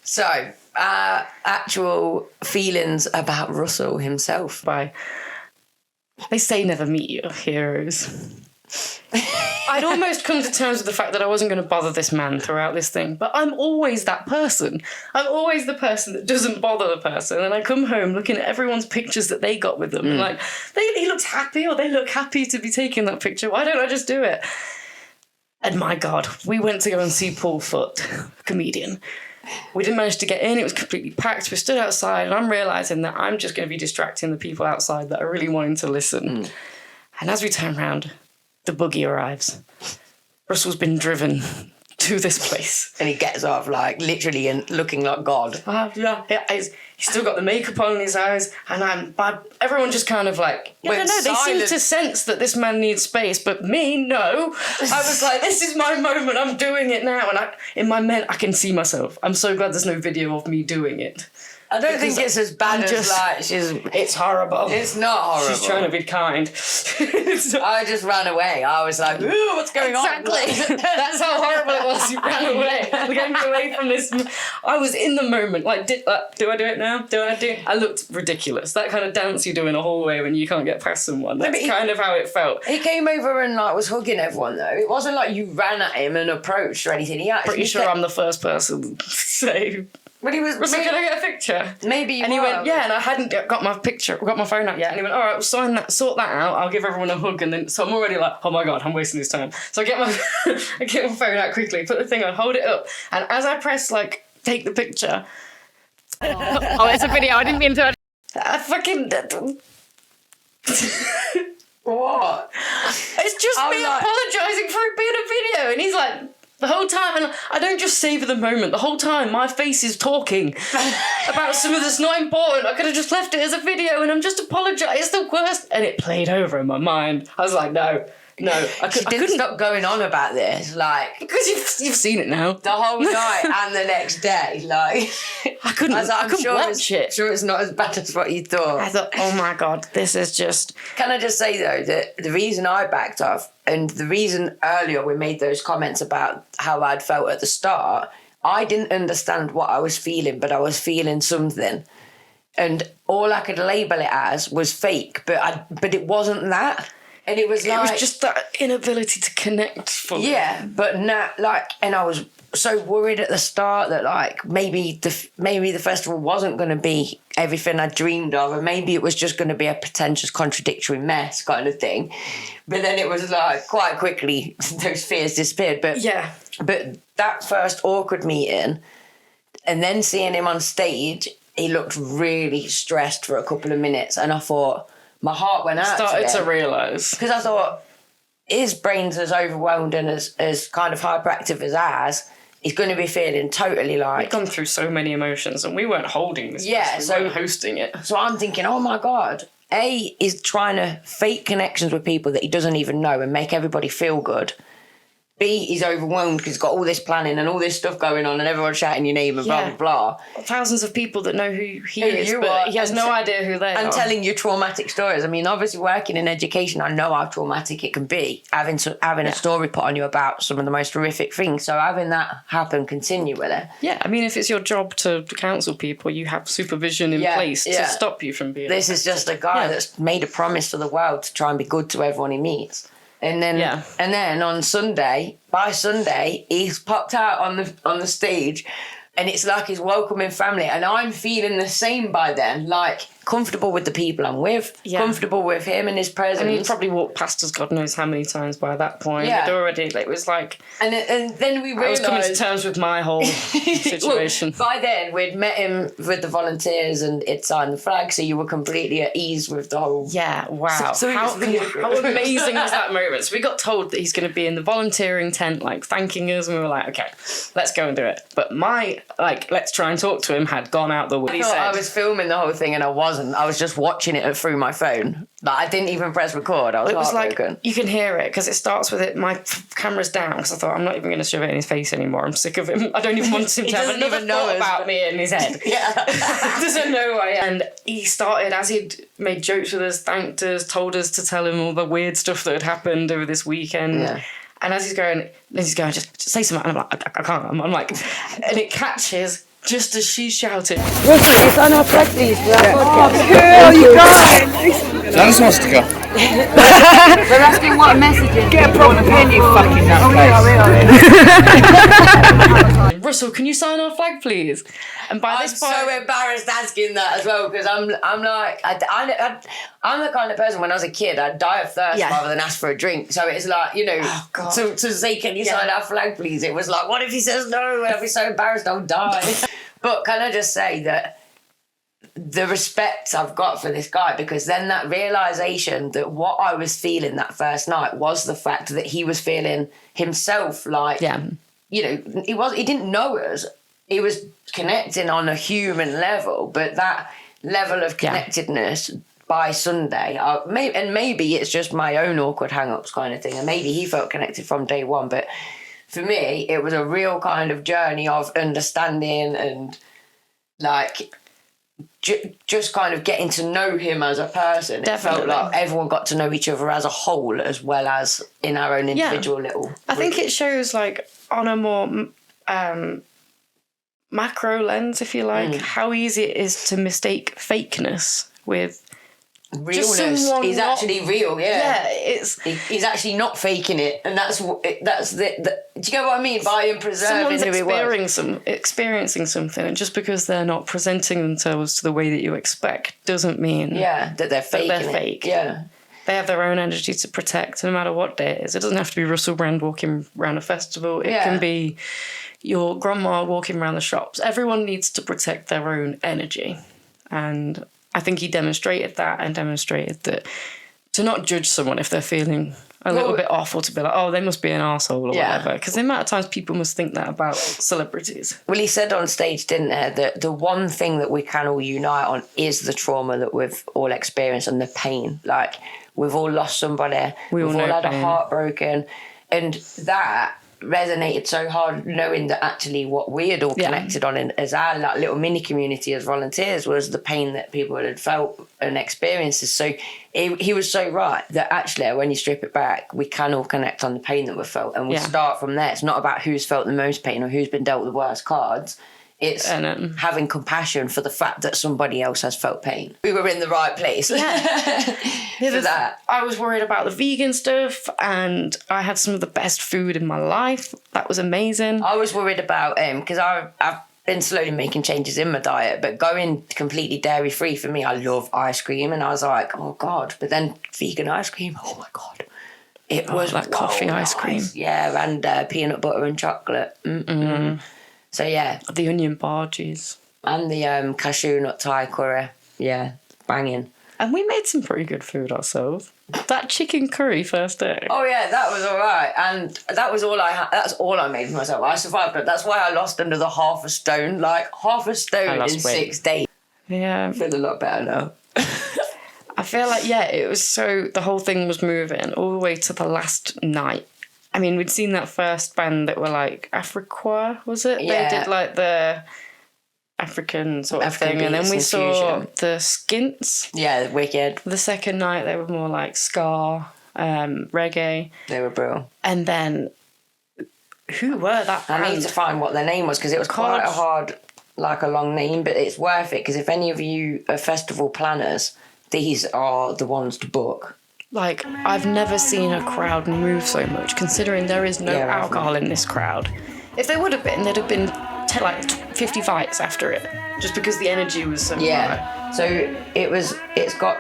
So, actual feelings about Russell himself. They say never meet your heroes. I'd almost come to terms with the fact that I wasn't going to bother this man throughout this thing, but I'm always that person. I'm always the person that doesn't bother the person, and I come home looking at everyone's pictures that they got with them, and like, he looks happy, or they look happy to be taking that picture. Why don't I just do it? And my God, we went to go and see Paul Foote, a comedian. We didn't manage to get in, it was completely packed. We stood outside, and I'm realising that I'm just going to be distracting the people outside that are really wanting to listen. And as we turn around, the buggy arrives. Russell's been driven to this place. And he gets off, like, literally and looking like God. He's still got the makeup on in his eyes, and everyone just kind of like, I don't know, they seem to sense that this man needs space, but me, no. I was like, this is my moment, I'm doing it now. And in my men, I can see myself. I'm so glad there's no video of me doing it. I don't think it's as bad as like it's horrible. It's not horrible. She's trying to be kind. I just ran away. I was like, ooh, what's going on? Exactly. That's how horrible it was. You ran away. Get me away from this. I was in the moment. Like, do I do it now? I looked ridiculous. That kind of dance you do in a hallway when you can't get past someone. That's kind of how it felt. He came over and like was hugging everyone though. It wasn't like you ran at him and approached or anything. He actually pretty sure I'm the first person to say. But he was I going to get a picture? Maybe you And he went, yeah, and I hadn't got my phone out yet. And he went, all right, well, sort that out. I'll give everyone a hug. And then, so I'm already like, oh my God, I'm wasting this time. So I get my phone out quickly, put the thing on, hold it up. And as I press, like, take the picture. Oh, it's a video. I didn't mean to. I fucking... What? It's just me apologising for it being a video. And he's like... The whole time, and I don't just savour the moment, the whole time my face is talking about something that's not important. I could have just left it as a video and I'm just apologising. It's the worst. And it played over in my mind. I was like, no. I couldn't stop going on about this, like... Because you've seen it now. The whole night and the next day, like... I couldn't watch it. Sure it's not as bad as what you thought. I thought, oh my God, this is just... Can I just say, though, that the reason I backed off and the reason earlier we made those comments about how I'd felt at the start, I didn't understand what I was feeling, but I was feeling something. And all I could label it as was fake, but it wasn't that. And it was just that inability to connect fully. Yeah, but now, like, and I was so worried at the start that, like, maybe the festival wasn't going to be everything I dreamed of, and maybe it was just going to be a pretentious, contradictory mess kind of thing. But then it was like quite quickly those fears disappeared. But yeah, but that first awkward meeting, and then seeing him on stage, he looked really stressed for a couple of minutes, and I thought. My heart went out started to realise. Because I thought, his brain's as overwhelmed and as kind of hyperactive as ours. He's going to be feeling totally like... We've gone through so many emotions and we weren't holding this. Yeah, we weren't hosting it. So I'm thinking, oh my God, A, is trying to fake connections with people that he doesn't even know and make everybody feel good. B, he's overwhelmed because he's got all this planning and all this stuff going on and everyone's shouting your name and blah, blah, blah. Thousands of people that know who he is, but he has no idea who they are. And telling you traumatic stories. I mean, obviously working in education, I know how traumatic it can be, having a story put on you about some of the most horrific things. So having that happen, continue with it. Yeah, I mean, if it's your job to counsel people, you have supervision in place to stop you from being... This is just a guy that's made a promise to the world to try and be good to everyone he meets. And then on Sunday, by Sunday, he's popped out on the stage, and it's like he's welcoming family. And I'm feeling the same by then, like comfortable with the people I'm with, comfortable with him and his presence. And he'd probably walked past us God knows how many times by that point. Yeah. It was like... And then we realised... I was coming to terms with my whole situation. Well, by then, we'd met him with the volunteers and it signed the flag, so you were completely at ease with the whole... Yeah, wow. So how amazing was that moment? So we got told that he's going to be in the volunteering tent, like, thanking us, and we were like, okay, let's go and do it. But my, like, let's try and talk to him had gone out the window. I was filming the whole thing and I wasn't. I was just watching it through my phone. Like, I didn't even press record. I was heartbroken. Like, you can hear it because it starts with it. My camera's down because I thought I'm not even going to shove it in his face anymore. I'm sick of him. I don't even want him to have another thought about me in his head. Yeah. Doesn't know who I am. And he started, as he'd made jokes with us, thanked us, told us to tell him all the weird stuff that had happened over this weekend. Yeah. And as he's going, just say something. And I'm like, I can't. I'm like, and it catches just as she's shouting. Russell, it's on our flag, please. Girl, you guys! That's supposed to go. They're asking what a message is. Get a proper pen, you fucking nutcase. Russell, can you sign our flag, please? And by this point, I'm so embarrassed asking that as well because I'm like I'm the kind of person when I was a kid I'd die of thirst rather than ask for a drink. So it's like, you know, to say can you sign our flag, please? It was like, what if he says no? I'll be so embarrassed I'll die. But can I just say that the respect I've got for this guy, because then that realisation that what I was feeling that first night was the fact that he was feeling himself like, you know, he didn't know us. He was connecting on a human level, but that level of connectedness by Sunday, maybe it's just my own awkward hang-ups kind of thing, and maybe he felt connected from day one, but for me, it was a real kind of journey of understanding and like just kind of getting to know him as a person. Definitely. It felt like everyone got to know each other as a whole as well as in our own individual little... I think it shows like on a more macro lens, if you like, how easy it is to mistake fakeness with realness. He's actually real, yeah. He's actually not faking it, and that's the. Do you get what I mean? By him preserving who he was. Experiencing something, and just because they're not presenting themselves to the way that you expect doesn't mean that they're faking that they're fake. Yeah. They have their own energy to protect, no matter what day it is. It doesn't have to be Russell Brand walking around a festival. It can be your grandma walking around the shops. Everyone needs to protect their own energy. And I think he demonstrated that and demonstrated that to not judge someone if they're feeling a little bit off, or to be like, oh, they must be an arsehole or whatever. Because the amount of times people must think that about celebrities. Well, he said on stage, didn't there, that the one thing that we can all unite on is the trauma that we've all experienced and the pain. Like, we've all lost somebody. We've all had a heart broken. And that resonated so hard, knowing that actually what we had all connected on as our like, little mini community as volunteers was the pain that people had felt and experiences. So he was so right that actually when you strip it back, we can all connect on the pain that we've felt, and we start from there. It's not about who's felt the most pain or who's been dealt the worst cards. It's having compassion for the fact that somebody else has felt pain. We were in the right place for that. I was worried about the vegan stuff, and I had some of the best food in my life. That was amazing. I was worried about because I've been slowly making changes in my diet, but going completely dairy free for me, I love ice cream, and I was like, oh God. But then vegan ice cream, oh my God. It was like coffee ice cream. Yeah, and peanut butter and chocolate. Mm-mm. So yeah, the onion barges and the cashew nut Thai curry, banging. And we made some pretty good food ourselves. That chicken curry first day. Oh yeah, that was all right, and that was all I had. That's all I made for myself. I survived, but that's why I lost under the half a stone in 6 days. Yeah, I feel a lot better now. I feel like it was so the whole thing was moving all the way to the last night. I mean, we'd seen that first band that were like Afriqua, was it? Yeah. They did like the African sort of African thing. And then beats we and saw fusion. the Skints. Yeah, wicked. The second night, they were more like ska, reggae. They were brilliant. And then, who were that band? I need to find what their name was because it was quite a hard, like a long name, but it's worth it because if any of you are festival planners, these are the ones to book. Like, I've never seen a crowd move so much, considering there is no alcohol in this crowd. If there would have been, there'd have been like 50 fights after it, just because the energy was so high. So it's got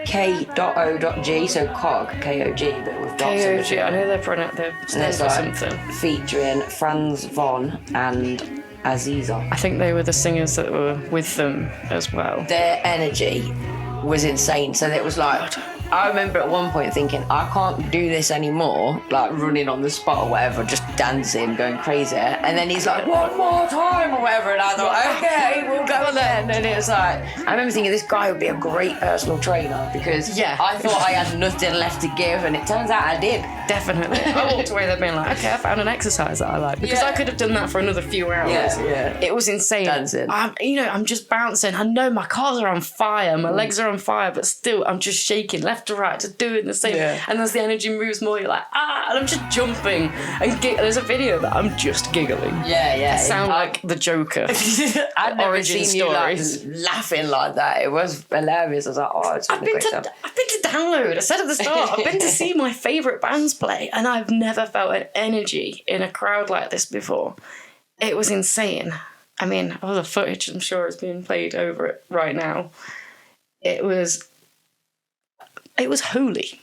K.O.G, so COG, K-O-G, but with dots in KOG, I know they're stands for something. Featuring Franz Von and Aziza. I think they were the singers that were with them as well. Their energy was insane. So it was like, I remember at one point thinking, I can't do this anymore, like running on the spot or whatever, just dancing, going crazy. And then he's like, one more time or whatever. And I thought, okay, we'll go then. And it was like, I remember thinking this guy would be a great personal trainer because I thought I had nothing left to give. And it turns out I did. Definitely. I walked away there being like, okay, I found an exercise that I like. Because I could have done that for another few hours. Yeah. It was insane. Dancing. I'm just bouncing. I know my calves are on fire, my legs are on fire, but still I'm just shaking left to right, just doing the same. Yeah. And as the energy moves more, you're like, and I'm just jumping. And there's a video that I'm just giggling. Yeah. I sound like the Joker. I'd never origin seen stories. you like, laughing like that. It was hilarious. I was like, it's I've been to download. I said at the start, I've been to see my favourite bands play, and I've never felt an energy in a crowd like this before. It was insane. I mean, all the footage I'm sure is being played over it right now. It was holy.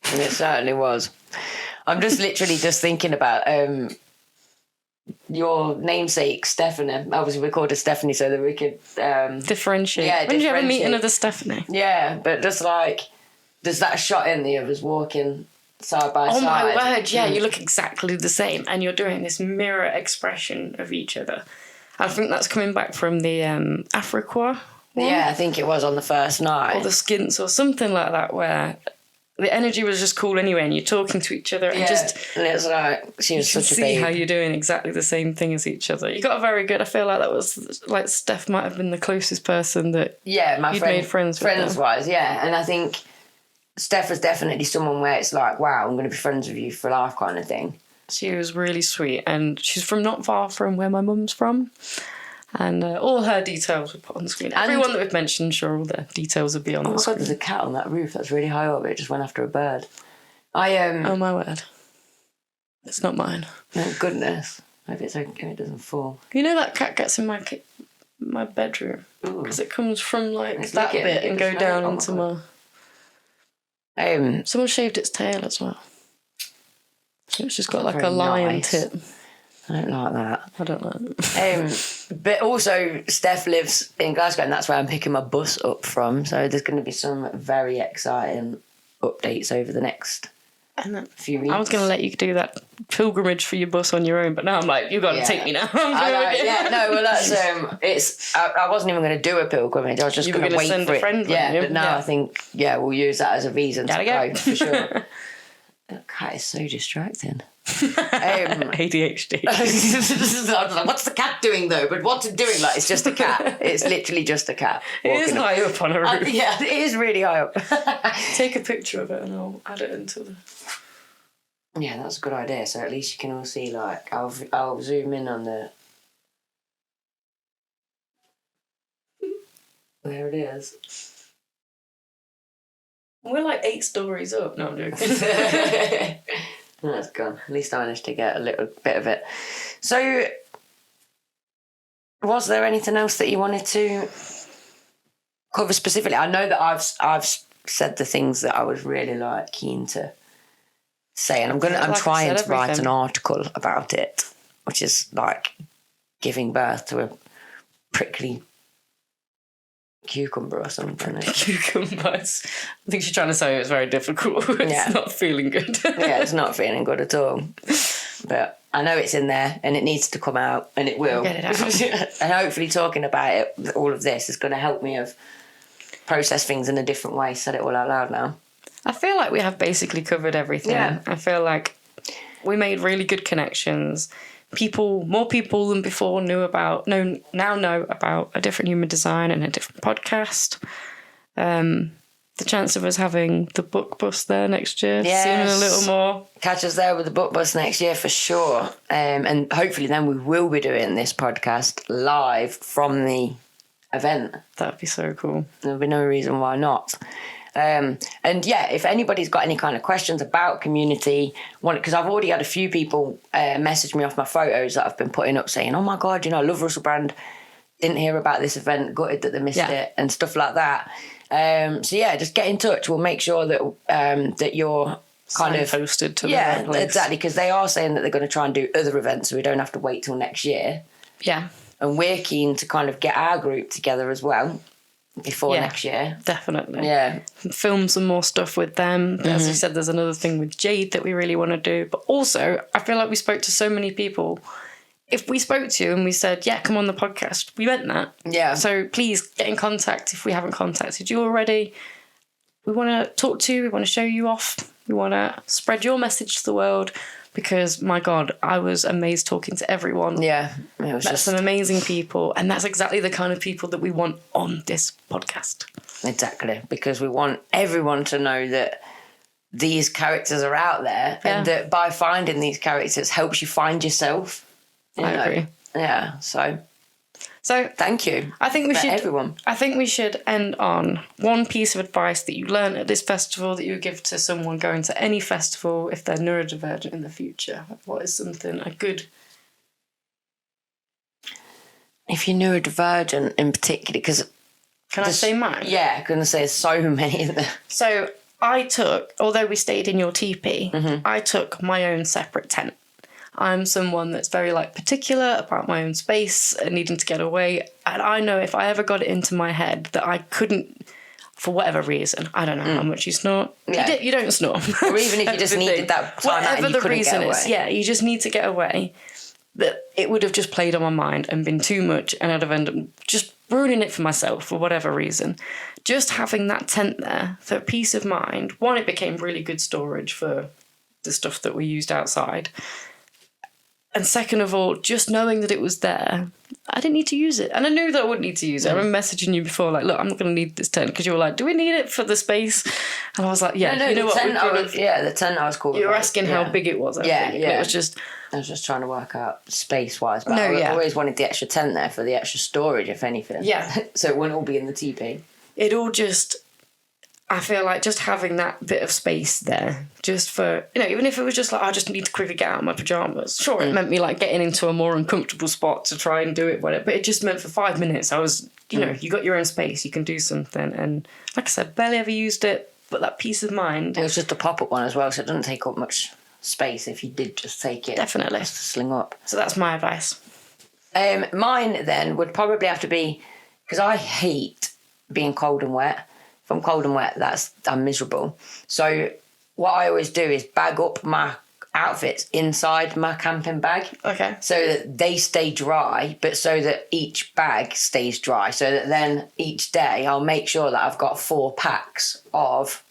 And it certainly was. I'm just literally just thinking about your namesake, Stephanie. Obviously, we called her Stephanie so that we could differentiate. Yeah, when did you ever meet another Stephanie? Yeah, but just like there's that shot in the of us walking side by side. Oh my word! Yeah, you look exactly the same, and you're doing this mirror expression of each other. I think that's coming back from the Afriqua one. Yeah, I think it was on the first night. Or the Skints or something like that, where the energy was just cool anyway, and you're talking to each other and and it's like she was such a babe. See how you're doing exactly the same thing as each other. You got a very good. I feel like that was like Steph might have been the closest person that my you'd friend, made friends with. Friends wise, yeah, and I think Steph was definitely someone where it's like, wow, I'm going to be friends with you for life kind of thing. She was really sweet, and she's from not far from where my mum's from. And all her details were put on the screen. Everyone that we've mentioned, sure, all the details would be on the screen. There's a cat on that roof that's really high up. It just went after a bird. Oh my word. It's not mine. Oh goodness. Maybe it's okay, it doesn't fall. You know that cat gets in my bedroom? Because it comes from like that bit and go down into my... Someone shaved its tail as well. So it's just got like a lion tip. I don't like that. I don't like it. But also, Steph lives in Glasgow, and that's where I'm picking my bus up from. So there's going to be some very exciting updates over the next few weeks. I was going to let you do that pilgrimage for your bus on your own, but now I'm like, you've got to take me now. That's I wasn't even going to do a pilgrimage. I was just going to wait for it. But now I think we'll use that as a reason to go for sure. That cat is so distracting. ADHD. What's the cat doing though? But what's it doing? Like, it's just a cat. It's literally just a cat. It is high up on a roof. It is really high up. Take a picture of it and I'll add it into the... Yeah, that's a good idea. So at least you can all see, like, I'll zoom in on the... There it is. We're like 8 stories up. No, I'm joking. That's gone. At least I managed to get a little bit of it. So, was there anything else that you wanted to cover specifically? I know that I've said the things that I was really like keen to say, and I'm trying to write an article about it, which is like giving birth to a prickly cucumber or something. Cucumbers. I think she's trying to say it was very difficult. It's not feeling good. It's not feeling good at all. But I know it's in there and it needs to come out, and it will. Get it out. And hopefully talking about it, all of this, is going to help me process things in a different way, said it all out loud now. I feel like we have basically covered everything. Yeah. I feel like we made really good connections. More people than before now know about A Different Human Design and a different podcast. The chance of us having the book bus there next year, seeming a little more. Catch us there with the book bus next year for sure. And hopefully then we will be doing this podcast live from the event. That'd be so cool. There'll be no reason why not. And yeah, if anybody's got any kind of questions about community, because I've already had a few people message me off my photos that I've been putting up saying, oh my God, I love Russell Brand, didn't hear about this event, gutted that they missed it and stuff like that. So yeah, just get in touch. We'll make sure that that you're kind of posted to the right place. Exactly, because they are saying that they're going to try and do other events, so we don't have to wait till next year. Yeah, and we're keen to kind of get our group together as well before next year. Definitely. Yeah, film some more stuff with them. As you said, there's another thing with Jade that we really want to do. But also, I feel like we spoke to so many people. If we spoke to you and we said, yeah, come on the podcast, we meant that. Yeah. So please get in contact if we haven't contacted you already. We want to talk to you. We want to show you off. We want to spread your message to the world because, my God, I was amazed talking to everyone. Yeah. Met some amazing people. And that's exactly the kind of people that we want on this podcast. Exactly. Because we want everyone to know that these characters are out there and that by finding these characters helps you find yourself. I agree. Yeah, so thank you. I think everyone. I think we should end on one piece of advice that you learned at this festival that you would give to someone going to any festival if they're neurodivergent in the future. What is something good? If you're neurodivergent in particular, because can I say mine? Yeah, I'm gonna say there's so many in there. So although we stayed in your teepee, I took my own separate tent. I'm someone that's very particular about my own space and needing to get away. And I know if I ever got it into my head that I couldn't, for whatever reason, I don't know how much you snort. Yeah. You don't snort. Or even if you just needed that time out and you couldn't get away. Yeah, you just need to get away. That it would have just played on my mind and been too much and I'd have ended up just ruining it for myself for whatever reason. Just having that tent there for peace of mind. One, it became really good storage for the stuff that we used outside. And second of all, just knowing that it was there, I didn't need to use it. And I knew that I wouldn't need to use it. I remember messaging you before, look, I'm not going to need this tent. Because you were like, do we need it for the space? And I was like, yeah. No, you know what? The tent I was cool with. You were asking how big it was. Yeah. It was just... I was just trying to work out space-wise. But I always wanted the extra tent there for the extra storage, if anything. Yeah. So it wouldn't all be in the teepee. It all just... I feel like just having that bit of space there, just for, even if it was just I just need to quickly get out of my pajamas. Sure, it meant me getting into a more uncomfortable spot to try and do it, but it just meant for 5 minutes I was, you got your own space, you can do something. And like I said, barely ever used it, but that peace of mind. It was just a pop-up one as well, so it doesn't take up much space if you did just take it. Definitely. Just to sling up. So that's my advice. Mine then would probably have to be, because I hate being cold and wet. If I'm cold and wet, I'm miserable. So what I always do is bag up my outfits inside my camping bag. Okay. So that they stay dry, but so that each bag stays dry. So that then each day I'll make sure that I've got 4 packs of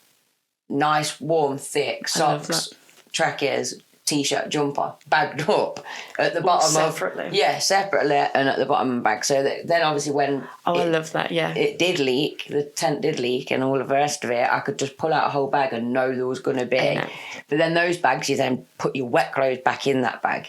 nice, warm, thick socks, trackers, t-shirt, jumper, bagged up at the bottom separately. Separately and at the bottom of the bag. So that then obviously when I love that, yeah. It did leak, the tent did leak and all of the rest of it, I could just pull out a whole bag and know there was going to be. But then those bags, you then put your wet clothes back in that bag.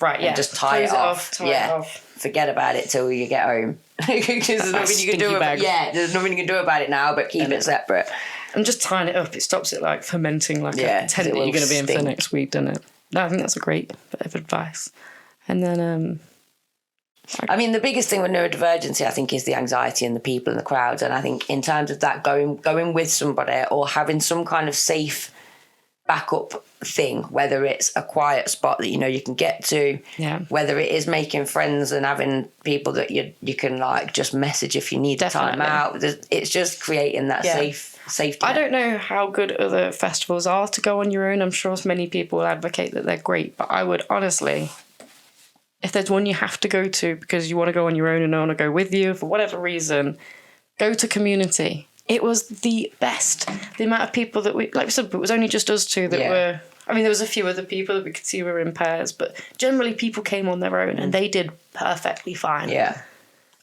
Right, yeah. And just tie it off. It off. Forget about it till you get home. Because there's nothing you can do about it. Yeah, there's nothing you can do about it now, but keep it separate. And just tying it up, it stops it fermenting a tent that you're going to be in for next week, doesn't it? No, I think that's a great bit of advice. And then... the biggest thing with neurodivergency, I think, is the anxiety and the people and the crowds. And I think in terms of that, going with somebody or having some kind of safe backup thing, whether it's a quiet spot that you can get to, whether it is making friends and having people that you can just message if you need time out. It's just creating that safety. I don't know how good other festivals are to go on your own. I'm sure many people advocate that they're great, but I would honestly, if there's one you have to go to because you want to go on your own and no one to go with you for whatever reason, go to Community. It was the best. The amount of people that we said, it was only just us two that were I mean, there was a few other people that we could see were in pairs, but generally people came on their own and they did perfectly fine. Yeah.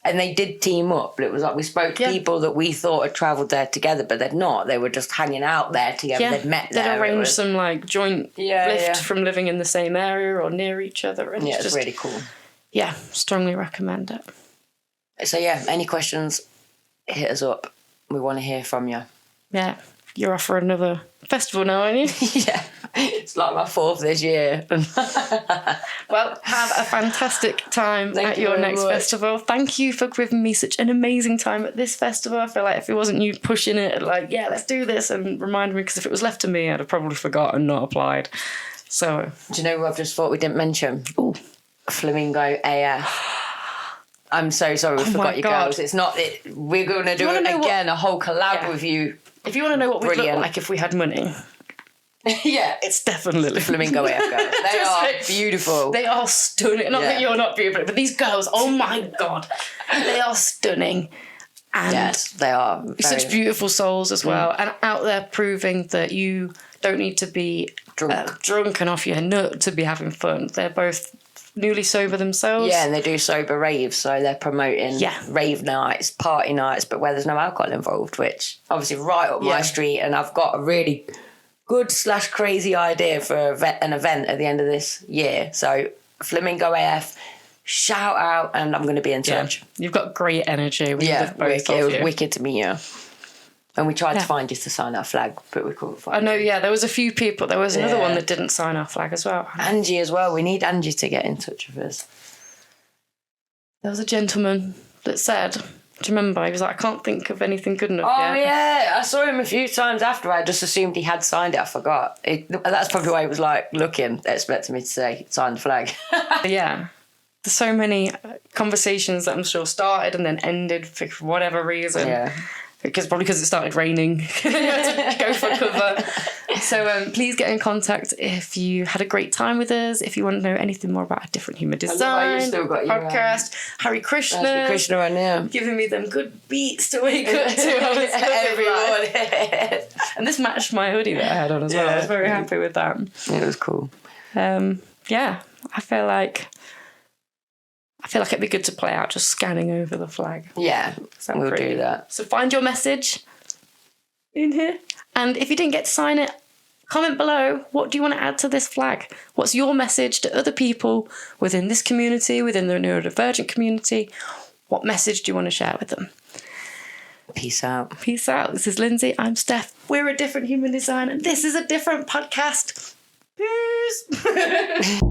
And they did team up, but it was like we spoke to people that we thought had travelled there together, but they'd not. They were just hanging out there together. Yeah. They'd met there. They'd arranged some like joint lift from living in the same area or near each other. And it's really cool. Yeah, strongly recommend it. So yeah, any questions, hit us up. We want to hear from you. Yeah, you're off for another festival now, aren't you? Yeah, it's like my 4th this year. Well, have a fantastic time at your next festival. Thank you for giving me such an amazing time at this festival. I feel like if it wasn't you pushing it, like, yeah, let's do this, and reminding me, because if it was left to me, I'd have probably forgotten, not applied. So, do you know what I've just thought we didn't mention? Ooh. Flamingo AF. I'm so sorry we forgot you girls. It's not. We're going to do it again. A whole collab with you. If you want to know what we'd look like if we had money, yeah, it's definitely Flamingo AF girls. They are beautiful. They are stunning. Not that you're not beautiful, but these girls. Oh my god, they are stunning. And yes, they are. Such beautiful souls as well, and out there proving that you don't need to be drunk and off your nut to be having fun. They're both newly sober themselves. Yeah, and they do sober raves, so they're promoting rave nights, party nights, but where there's no alcohol involved, which obviously right up my street, and I've got a really good / crazy idea for an event at the end of this year. So Flamingo AF, shout out, and I'm going to be in touch. You've got great energy. It was wicked to meet you. And we tried to find you to sign our flag, but we couldn't find you. I know, there was a few people. There was another one that didn't sign our flag as well. Angie as well. We need Angie to get in touch with us. There was a gentleman that said, do you remember? He was like, I can't think of anything good enough yet. Yeah. I saw him a few times after. I just assumed he had signed it. I forgot. That's probably why he was like looking, expecting me to say, sign the flag. Yeah. There's so many conversations that I'm sure started and then ended for whatever reason. Yeah. Probably because it started raining. You had to go for cover. So please get in contact if you had a great time with us, if you want to know anything more about a different human design podcast. Harry Krishna right now, giving me them good beats to wake up to every morning. And this matched my hoodie that I had on as well. I was very happy with that. It was cool. I feel like it'd be good to play out just scanning over the flag. Yeah, we'll do that. So find your message in here. And if you didn't get to sign it, comment below. What do you want to add to this flag? What's your message to other people within this community, within the neurodivergent community? What message do you want to share with them? Peace out. Peace out. This is Lindzi. I'm Steph. We're a different human design, and this is a different podcast. Peace.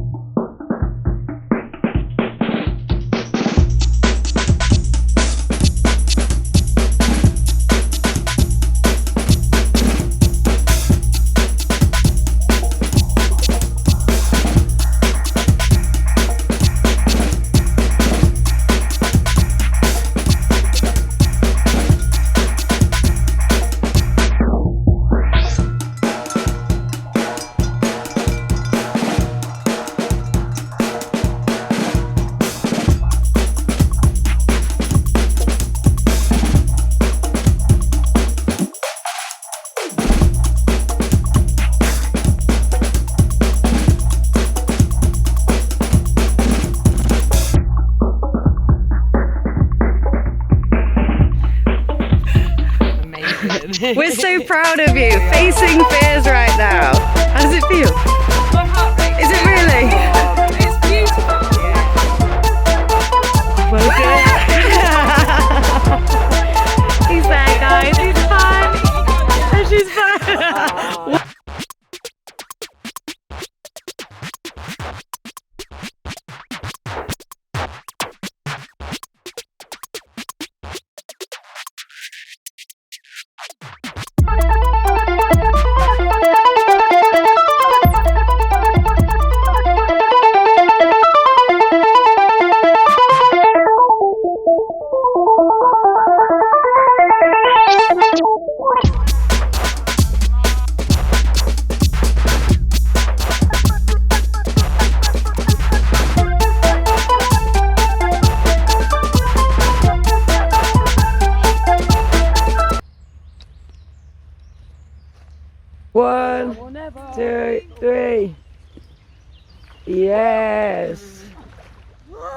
We're so proud of you. Facing fears right now. How does it feel? I'm happy. Is it really? It's beautiful. Well done. He's there, guys. He's fine. And she's fine. 2, 3. Yes.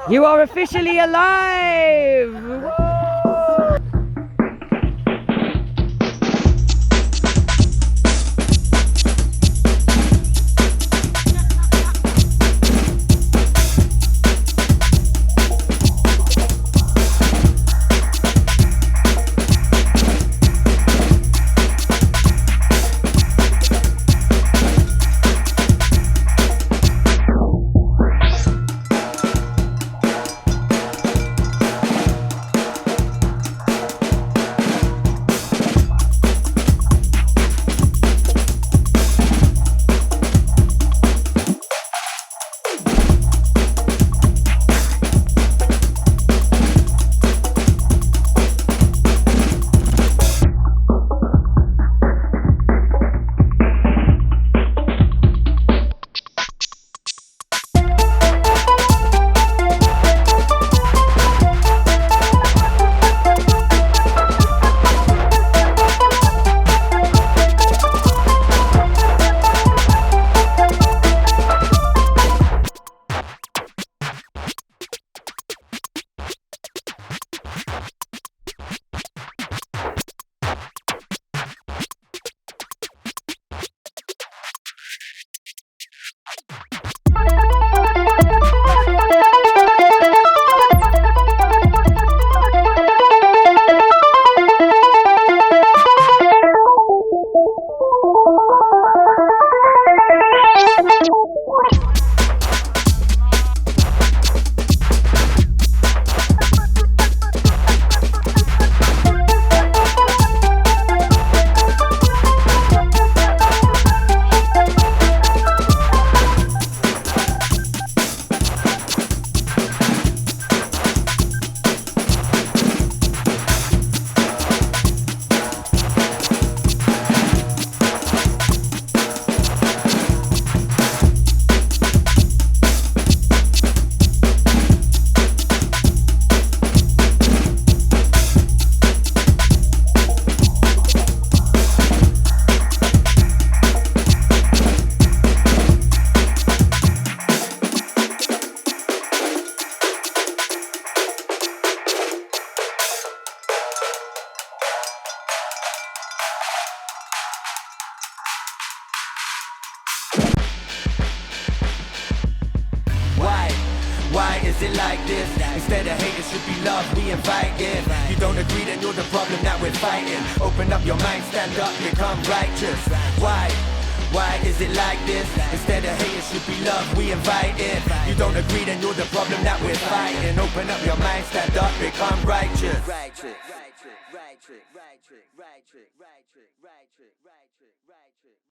You are officially alive. Woo! is it like this? Instead of hate, it should be love we invite in. You don't agree, then you're the problem that we're fighting. Open up your mind, stand up, become righteous. Why is it like this? Instead of hate, it should be love we invite in. You don't agree, then you're the problem that we're fighting. Open up your mind, stand up, become righteous.